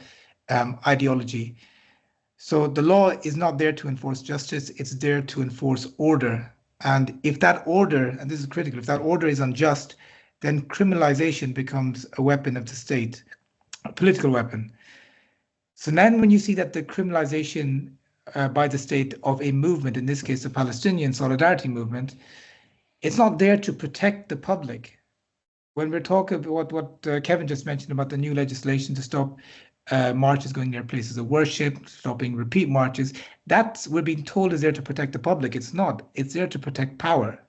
ideology. So the law is not there to enforce justice, it's there to enforce order. And if that order, and this is critical, if that order is unjust, then criminalization becomes a weapon of the state, a political weapon. So then when you see that the criminalization by the state of a movement, in this case the Palestinian Solidarity Movement, it's not there to protect the public. When we're talking about what Kevin just mentioned about the new legislation to stop marches going near places of worship, stopping repeat marches, that's, we're being told, is there to protect the public. It's not. It's there to protect power.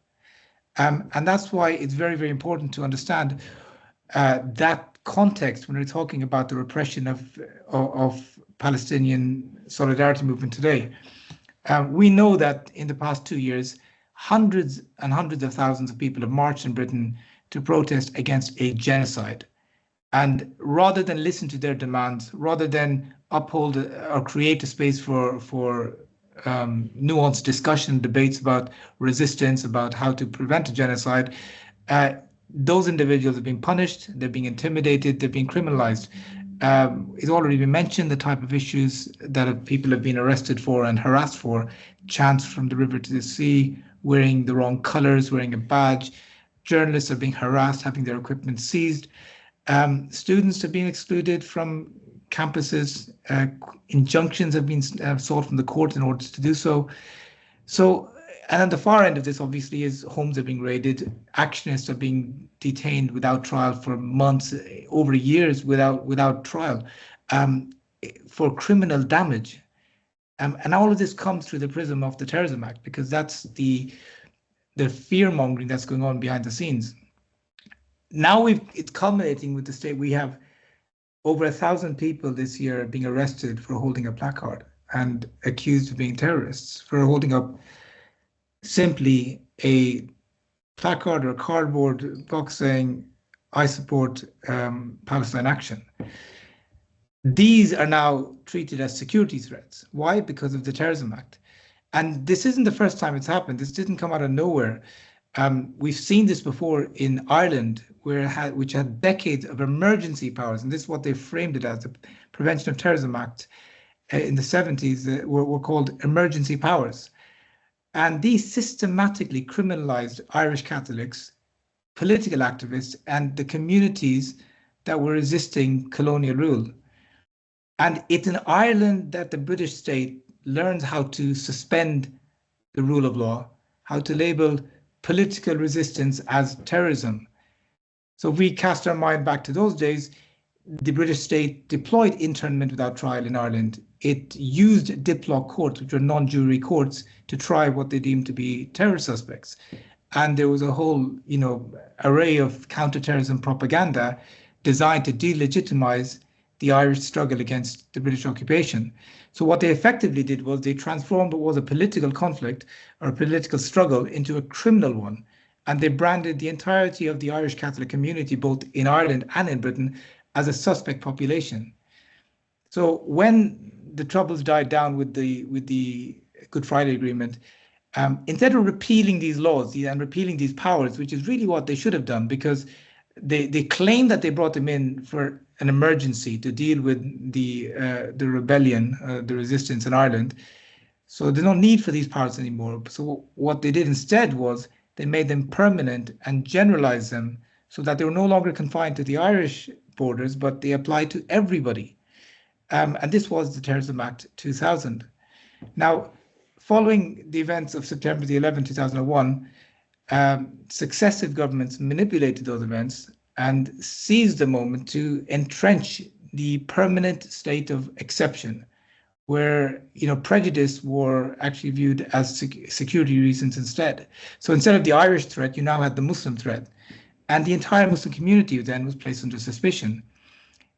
And that's why it's very, very important to understand that context when we're talking about the repression of Palestinian Solidarity Movement today. We know that in the past 2 years, hundreds and hundreds of thousands of people have marched in Britain to protest against a genocide. And rather than listen to their demands, rather than uphold or create a space for nuanced discussion, debates about resistance, about how to prevent a genocide, those individuals have been punished, they're being intimidated, they're being criminalized. It's already been mentioned the type of issues that people have been arrested for and harassed for: chants from the river to the sea, wearing the wrong colors, wearing a badge. Journalists are being harassed, having their equipment seized. Students are being excluded from campuses. Injunctions have been sought from the court in order to do so. So, and at the far end of this, obviously, is homes are being raided, actionists are being detained without trial for months, over years without trial, for criminal damage. And all of this comes through the prism of the Terrorism Act, because that's the fear mongering that's going on behind the scenes. Now it's culminating with the state. We have over 1,000 people this year being arrested for holding a placard and accused of being terrorists for holding up simply a placard or cardboard box saying, "I support Palestine action." These are now treated as security threats. Why? Because of the Terrorism Act. And this isn't the first time it's happened. This didn't come out of nowhere. We've seen this before in Ireland, which had decades of emergency powers, and this is what they framed it as, the Prevention of Terrorism Act in the 70s were called emergency powers. And these systematically criminalized Irish Catholics, political activists, and the communities that were resisting colonial rule. And it's in Ireland that the British state learns how to suspend the rule of law, how to label political resistance as terrorism. So if we cast our mind back to those days, the British state deployed internment without trial in Ireland. It used diplock courts, which were non-jury courts, to try what they deemed to be terror suspects. And there was a whole, array of counterterrorism propaganda designed to delegitimize the Irish struggle against the British occupation. So what they effectively did was they transformed what was a political conflict or a political struggle into a criminal one. And they branded the entirety of the Irish Catholic community, both in Ireland and in Britain, as a suspect population. So when the troubles died down with the Good Friday Agreement, instead of repealing these laws and repealing these powers, which is really what they should have done, because they claim that they brought them in for an emergency to deal with the rebellion, the resistance in Ireland. So there's no need for these powers anymore. So what they did instead was they made them permanent and generalized them so that they were no longer confined to the Irish borders, but they applied to everybody. And this was the Terrorism Act 2000. Now, following the events of September the 11th, 2001, successive governments manipulated those events and seized the moment to entrench the permanent state of exception, where prejudice were actually viewed as security reasons instead. So instead of the Irish threat, you now had the Muslim threat, and the entire Muslim community then was placed under suspicion.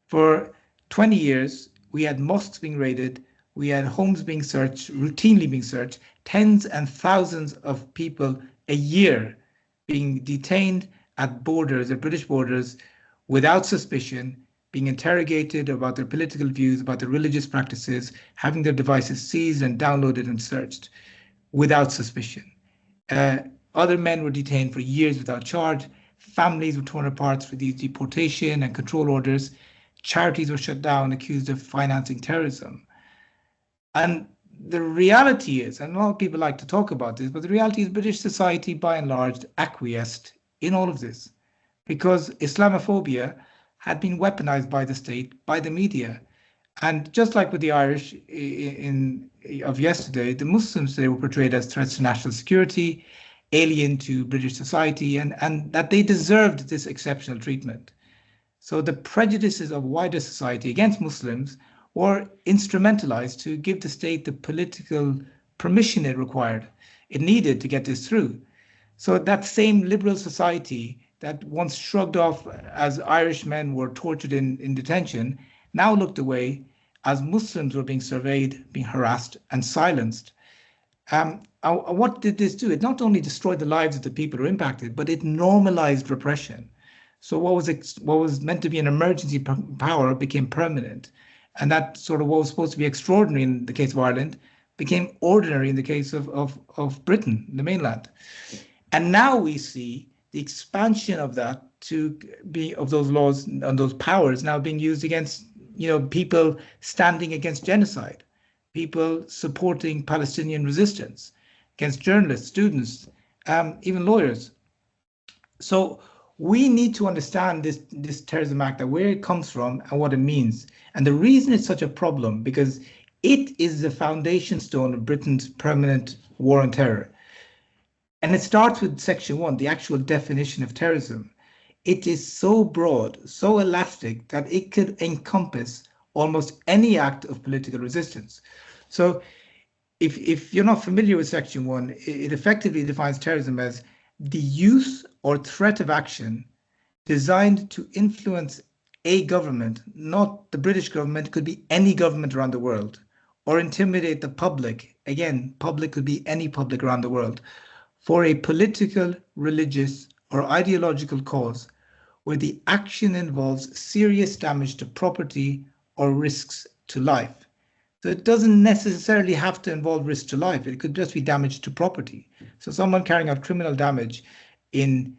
For 20 years, we had mosques being raided, we had homes being searched, routinely being searched, tens and thousands of people a year being detained at borders, at British borders, without suspicion, being interrogated about their political views, about their religious practices, having their devices seized and downloaded and searched without suspicion. Other men were detained for years without charge. Families were torn apart through these deportation and control orders. Charities were shut down, accused of financing terrorism. And the reality is, and a lot of people like to talk about this, but the reality is British society, by and large, acquiesced in all of this, because Islamophobia had been weaponized by the state, by the media. And just like with the Irish of yesterday, the Muslims today were portrayed as threats to national security, alien to British society, and that they deserved this exceptional treatment. So the prejudices of wider society against Muslims were instrumentalized to give the state the political permission it required, it needed to get this through. So that same liberal society that once shrugged off as Irish men were tortured in detention now looked away as Muslims were being surveyed, being harassed and silenced. What did this do? It not only destroyed the lives of the people who were impacted, but it normalized repression. So what was meant to be an emergency power became permanent. And that sort of what was supposed to be extraordinary in the case of Ireland became ordinary in the case of Britain, the mainland. And now we see the expansion of that of those laws and those powers now being used against, people standing against genocide, people supporting Palestinian resistance, against journalists, students, even lawyers. So we need to understand this Terrorism Act, where it comes from and what it means. And the reason it's such a problem, because It is the foundation stone of Britain's permanent war on terror. And it starts with Section 1, the actual definition of terrorism. It is so broad, so elastic, that it could encompass almost any act of political resistance. So if you're not familiar with Section 1, it effectively defines terrorism as the use or threat of action designed to influence a government, not the British government, it could be any government around the world, or intimidate the public. Again, public could be any public around the world, for a political, religious, or ideological cause where the action involves serious damage to property or risks to life. So it doesn't necessarily have to involve risk to life. It could just be damage to property. So someone carrying out criminal damage in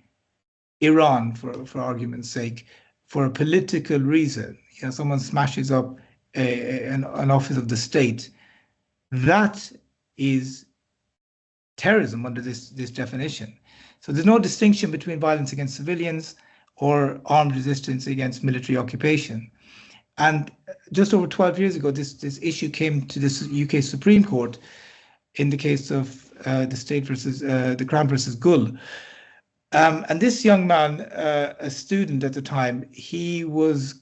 Iran, for argument's sake, for a political reason, someone smashes up an office of the state, that is terrorism under this definition. So there's no distinction between violence against civilians or armed resistance against military occupation. And just over 12 years ago, this issue came to the UK Supreme Court in the case of the Crown versus Gull. And this young man, a student at the time, he was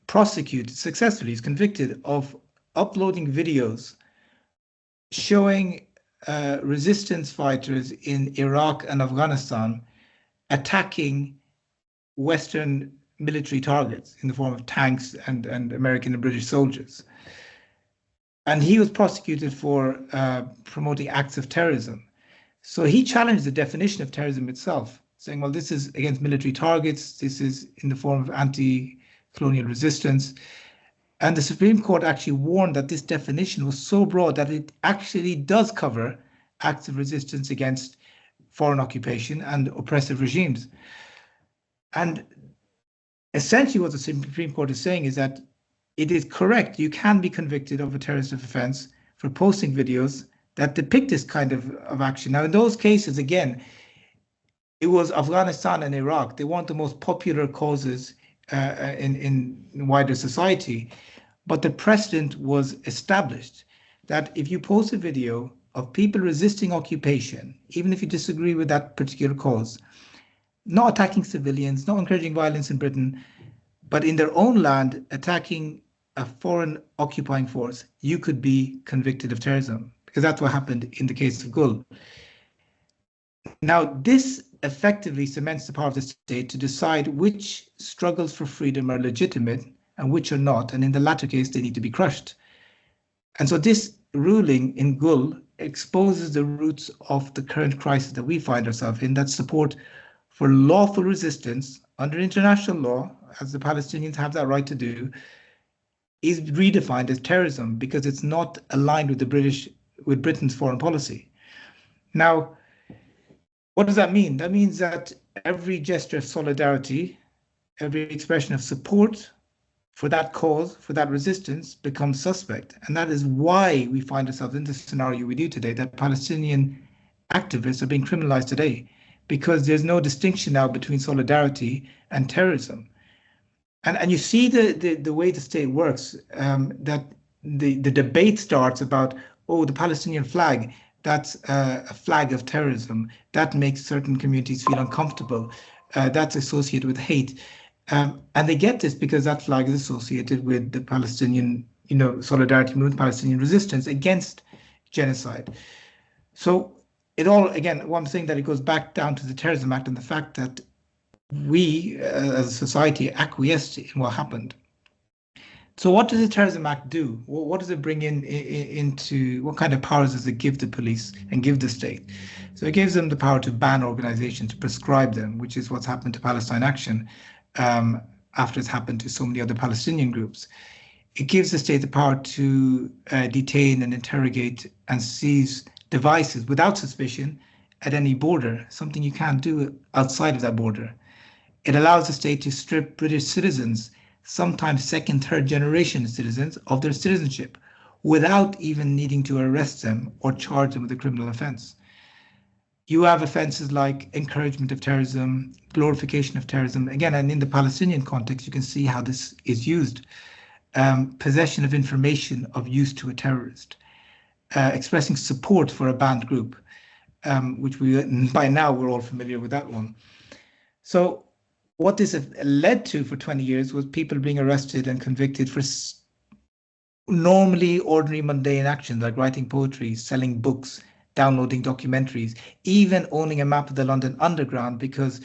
prosecuted successfully. He's convicted of uploading videos showing resistance fighters in Iraq and Afghanistan attacking Western military targets in the form of tanks and American and British soldiers. And he was prosecuted for promoting acts of terrorism. So he challenged the definition of terrorism itself, saying, well, this is against military targets, this is in the form of anti-colonial resistance. And the Supreme Court actually warned that this definition was so broad that it actually does cover acts of resistance against foreign occupation and oppressive regimes. And essentially what the Supreme Court is saying is that it is correct, you can be convicted of a terrorist offense for posting videos that depict this kind of action. Now, in those cases, again, it was Afghanistan and Iraq. They weren't the most popular causes in wider society, but the precedent was established that if you post a video of people resisting occupation, even if you disagree with that particular cause, not attacking civilians, not encouraging violence in Britain, but in their own land attacking a foreign occupying force, you could be convicted of terrorism, because that's what happened in the case of Gull. Now, this effectively cements the power of the state to decide which struggles for freedom are legitimate and which are not, and in the latter case, they need to be crushed. And so this ruling in Gull exposes the roots of the current crisis that we find ourselves in, that support for lawful resistance under international law, as the Palestinians have that right to do, is redefined as terrorism because it's not aligned with Britain's foreign policy. Now, what does that mean? That means that every gesture of solidarity, every expression of support for that cause, for that resistance, becomes suspect. And that is why we find ourselves in this scenario we do today, that Palestinian activists are being criminalized today, because there's no distinction now between solidarity and terrorism. And you see the way the state works, that the debate starts about, oh, the Palestinian flag, that's a flag of terrorism. That makes certain communities feel uncomfortable. That's associated with hate. And they get this because that flag is associated with the Palestinian, solidarity movement, Palestinian resistance against genocide. So it all, again, what I'm saying, that it goes back down to the Terrorism Act and the fact that we, as a society, acquiesced in what happened. So what does the Terrorism Act do? What does it bring into, what kind of powers does it give the police and give the state? So it gives them the power to ban organizations, to prescribe them, which is what's happened to Palestine Action after it's happened to so many other Palestinian groups. It gives the state the power to detain and interrogate and seize devices without suspicion at any border, something you can't do outside of that border. It allows the state to strip British citizens, sometimes second, third generation citizens, of their citizenship without even needing to arrest them or charge them with a criminal offense. You have offenses like encouragement of terrorism, glorification of terrorism. Again, and in the Palestinian context, you can see how this is used. possession of information of use to a terrorist, expressing support for a banned group, which by now we're all familiar with that one. So what this led to for 20 years was people being arrested and convicted for normally ordinary mundane actions like writing poetry, selling books, downloading documentaries, even owning a map of the London Underground, because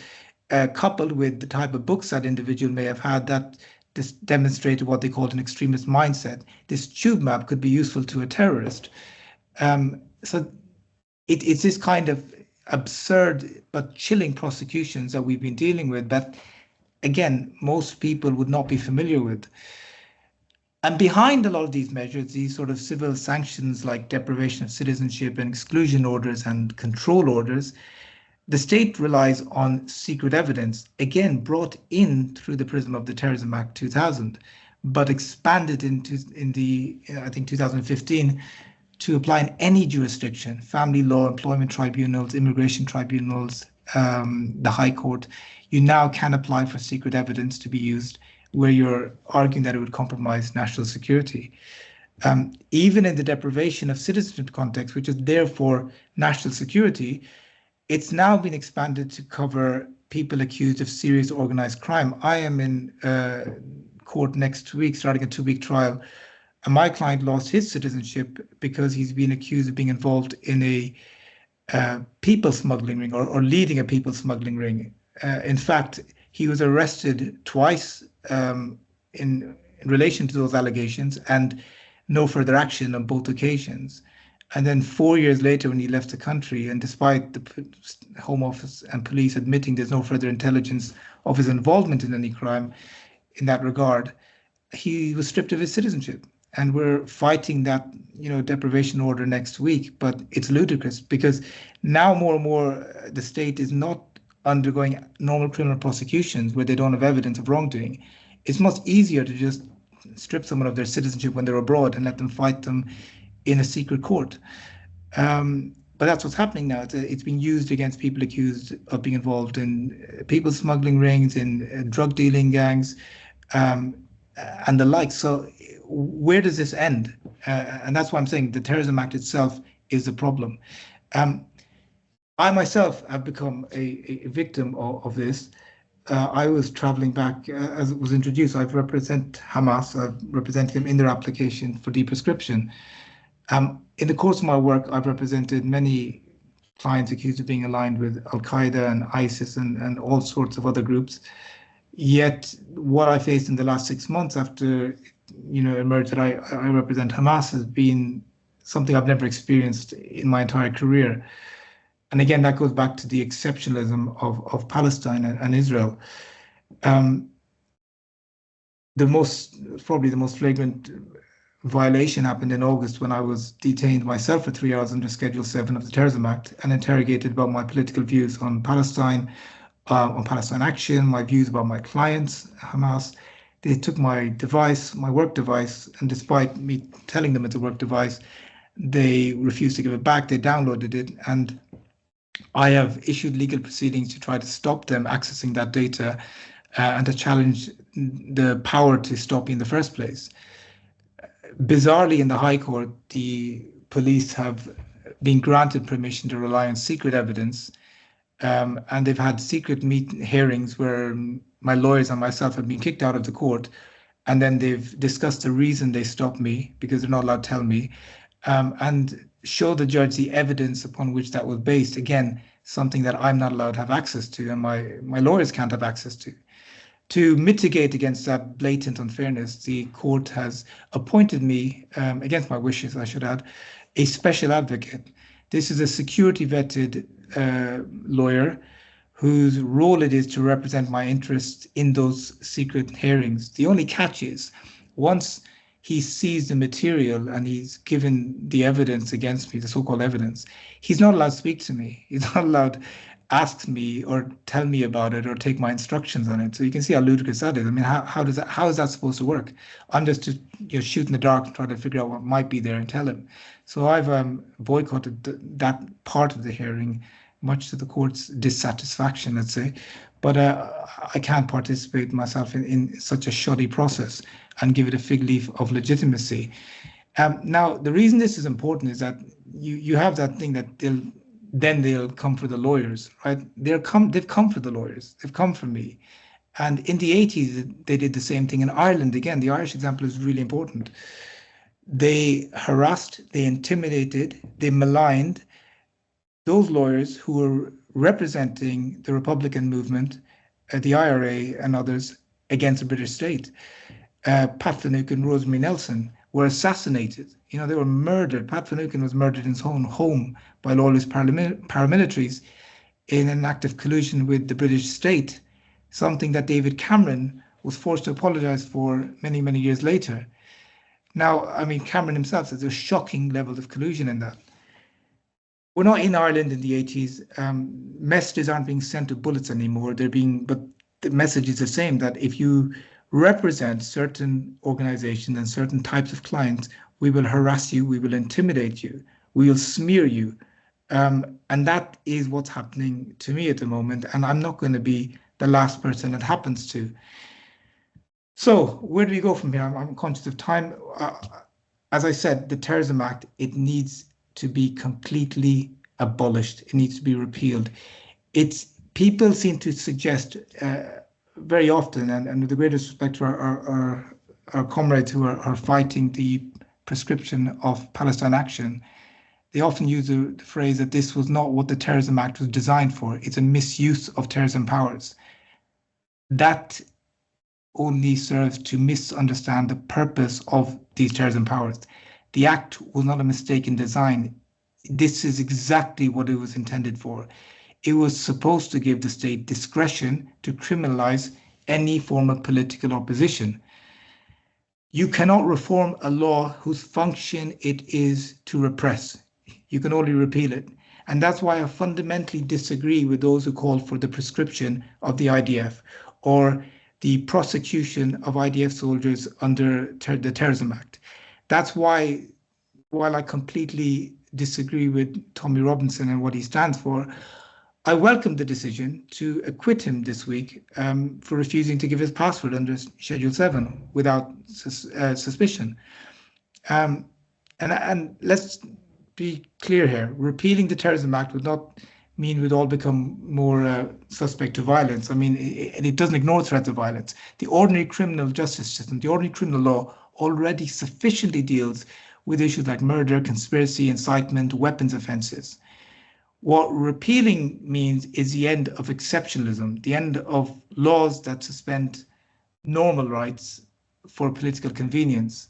coupled with the type of books that individual may have had, that this demonstrated what they called an extremist mindset. This tube map could be useful to a terrorist. So it's this kind of absurd but chilling prosecutions that we've been dealing with that, again, most people would not be familiar with. And behind a lot of these measures, these sort of civil sanctions like deprivation of citizenship and exclusion orders and control orders, the state relies on secret evidence, again, brought in through the prism of the Terrorism Act 2000, but expanded in I think 2015, to apply in any jurisdiction: family law, employment tribunals, immigration tribunals, the High Court. You now can apply for secret evidence to be used where you're arguing that it would compromise national security. Even in the deprivation of citizenship context, which is therefore national security, it's now been expanded to cover people accused of serious organized crime. I am in court next week, starting a 2-week trial, and my client lost his citizenship because he's been accused of being involved in a people smuggling ring or leading a people smuggling ring. In fact, he was arrested twice in relation to those allegations and no further action on both occasions. And then 4 years later, when he left the country, and despite the Home Office and police admitting there's no further intelligence of his involvement in any crime in that regard, he was stripped of his citizenship. And we're fighting that, deprivation order next week. But it's ludicrous because now more and more the state is not undergoing normal criminal prosecutions where they don't have evidence of wrongdoing. It's much easier to just strip someone of their citizenship when they're abroad and let them fight them in a secret court. But that's what's happening now. It's being used against people accused of being involved in people smuggling rings, in drug dealing gangs, and the like. So where does this end? And that's why I'm saying the Terrorism Act itself is the problem. I myself have become a victim of this. I was traveling back, as it was introduced, I represent Hamas, I've represented them in their application for deprescription. In the course of my work, I've represented many clients accused of being aligned with Al-Qaeda and ISIS and all sorts of other groups. Yet what I faced in the last 6 months after it emerged that I represent Hamas has been something I've never experienced in my entire career. And again, that goes back to the exceptionalism of Palestine and Israel. Probably the most flagrant violation happened in August when I was detained myself for 3 hours under Schedule 7 of the Terrorism Act and interrogated about my political views on Palestine action, my views about my clients, Hamas. They took my device, my work device, and despite me telling them it's a work device, they refused to give it back. They downloaded it, and I have issued legal proceedings to try to stop them accessing that data and to challenge the power to stop in the first place. Bizarrely, in the High Court, the police have been granted permission to rely on secret evidence, and they've had secret hearings where my lawyers and myself have been kicked out of the court, and then they've discussed the reason they stopped me, because they're not allowed to tell me, and show the judge the evidence upon which that was based. Again, something that I'm not allowed to have access to, and my lawyers can't have access to. To mitigate against that blatant unfairness, the court has appointed me, against my wishes, I should add, a special advocate. This is a security vetted lawyer whose role it is to represent my interests in those secret hearings. The only catch is, once he sees the material and he's given the evidence against me, the so-called evidence, he's not allowed to speak to me. He's not allowed to ask me or tell me about it or take my instructions on it. So you can see how ludicrous that is. I mean, how is that supposed to work? I'm just to shoot in the dark and try to figure out what might be there and tell him. So I've boycotted that part of the hearing much to the court's dissatisfaction, let's say. But I can't participate myself in such a shoddy process and give it a fig leaf of legitimacy. Now, the reason this is important is that you have that thing that they'll come for the lawyers, right? They've come for the lawyers. They've come for me. And in the 80s, they did the same thing in Ireland. Again, the Irish example is really important. They harassed, they intimidated, they maligned those lawyers who were representing the Republican movement, the IRA and others against the British state. Pat Finucane and Rosemary Nelson were assassinated. You know, they were murdered. Pat Finucane was murdered in his own home by lawless paramilitaries in an act of collusion with the British state, something that David Cameron was forced to apologize for many, many years later. Now, I mean, Cameron himself says there's shocking levels of collusion in that. We're not in Ireland in the 80s. Messages aren't being sent to bullets anymore. But the message is the same, that if you represent certain organizations and certain types of clients, we will harass you, we will intimidate you, we will smear you. And that is what's happening to me at the moment. And I'm not going to be the last person it happens to. So where do we go from here? I'm conscious of time. As I said, the Terrorism Act, it needs to be completely abolished. It needs to be repealed. People seem to suggest very often, and with the greatest respect to our comrades who are fighting the prescription of Palestine action, they often use the phrase that this was not what the Terrorism Act was designed for. It's a misuse of terrorism powers. That only serves to misunderstand the purpose of these terrorism powers. The act was not a mistake in design. This is exactly what it was intended for. It was supposed to give the state discretion to criminalize any form of political opposition. You cannot reform a law whose function it is to repress. You can only repeal it. And that's why I fundamentally disagree with those who call for the prescription of the IDF or the prosecution of IDF soldiers under the Terrorism Act. That's why, while I completely disagree with Tommy Robinson and what he stands for, I welcome the decision to acquit him this week for refusing to give his password under Schedule 7 without suspicion. And let's be clear here, repealing the Terrorism Act would not mean we'd all become more suspect to violence. I mean, it doesn't ignore threats of violence. The ordinary criminal justice system, the ordinary criminal law already sufficiently deals with issues like murder, conspiracy, incitement, weapons offences. What repealing means is the end of exceptionalism, the end of laws that suspend normal rights for political convenience.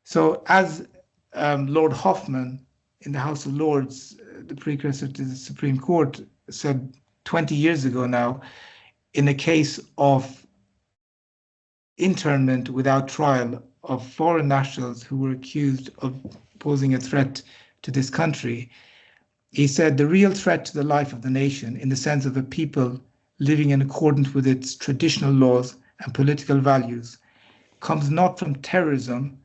So as Lord Hoffman in the House of Lords, the precursor to the Supreme Court, said 20 years ago now, in a case of internment without trial of foreign nationals who were accused of posing a threat to this country, he said the real threat to the life of the nation, in the sense of a people living in accordance with its traditional laws and political values, comes not from terrorism,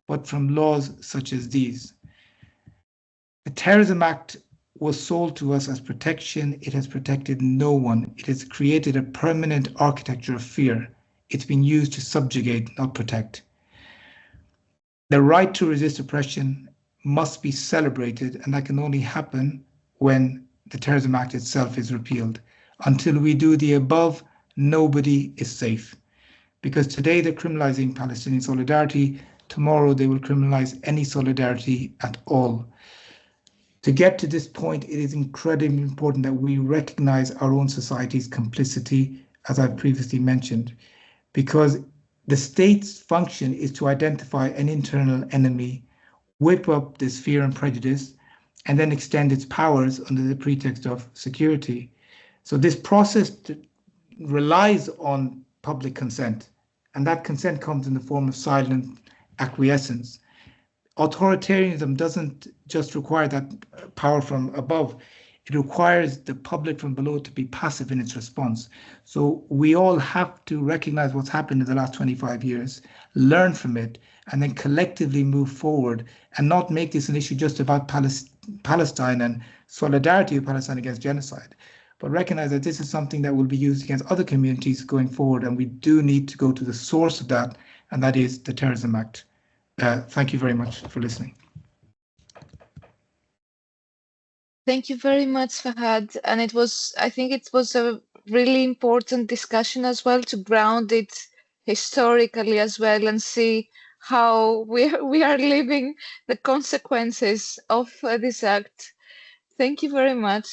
but from laws such as these. The Terrorism Act was sold to us as protection. It has protected no one. It has created a permanent architecture of fear. It's been used to subjugate, not protect. The right to resist oppression must be celebrated, and that can only happen when the Terrorism Act itself is repealed. Until we do the above, nobody is safe. Because today they're criminalizing Palestinian solidarity, tomorrow they will criminalize any solidarity at all. To get to this point, it is incredibly important that we recognize our own society's complicity, as I've previously mentioned, because the state's function is to identify an internal enemy, whip up this fear and prejudice, and then extend its powers under the pretext of security. So this process relies on public consent, and that consent comes in the form of silent acquiescence. Authoritarianism doesn't just require that power from above, it requires the public from below to be passive in its response. So we all have to recognize what's happened in the last 25 years, learn from it, and then collectively move forward and not make this an issue just about Palestine and solidarity of Palestine against genocide, but recognize that this is something that will be used against other communities going forward, and we do need to go to the source of that, and that is the Terrorism Act. Thank you very much for listening. Thank you very much, Fahad. And I think it was a really important discussion as well, to ground it historically as well and see how we are living the consequences of this act. Thank you very much.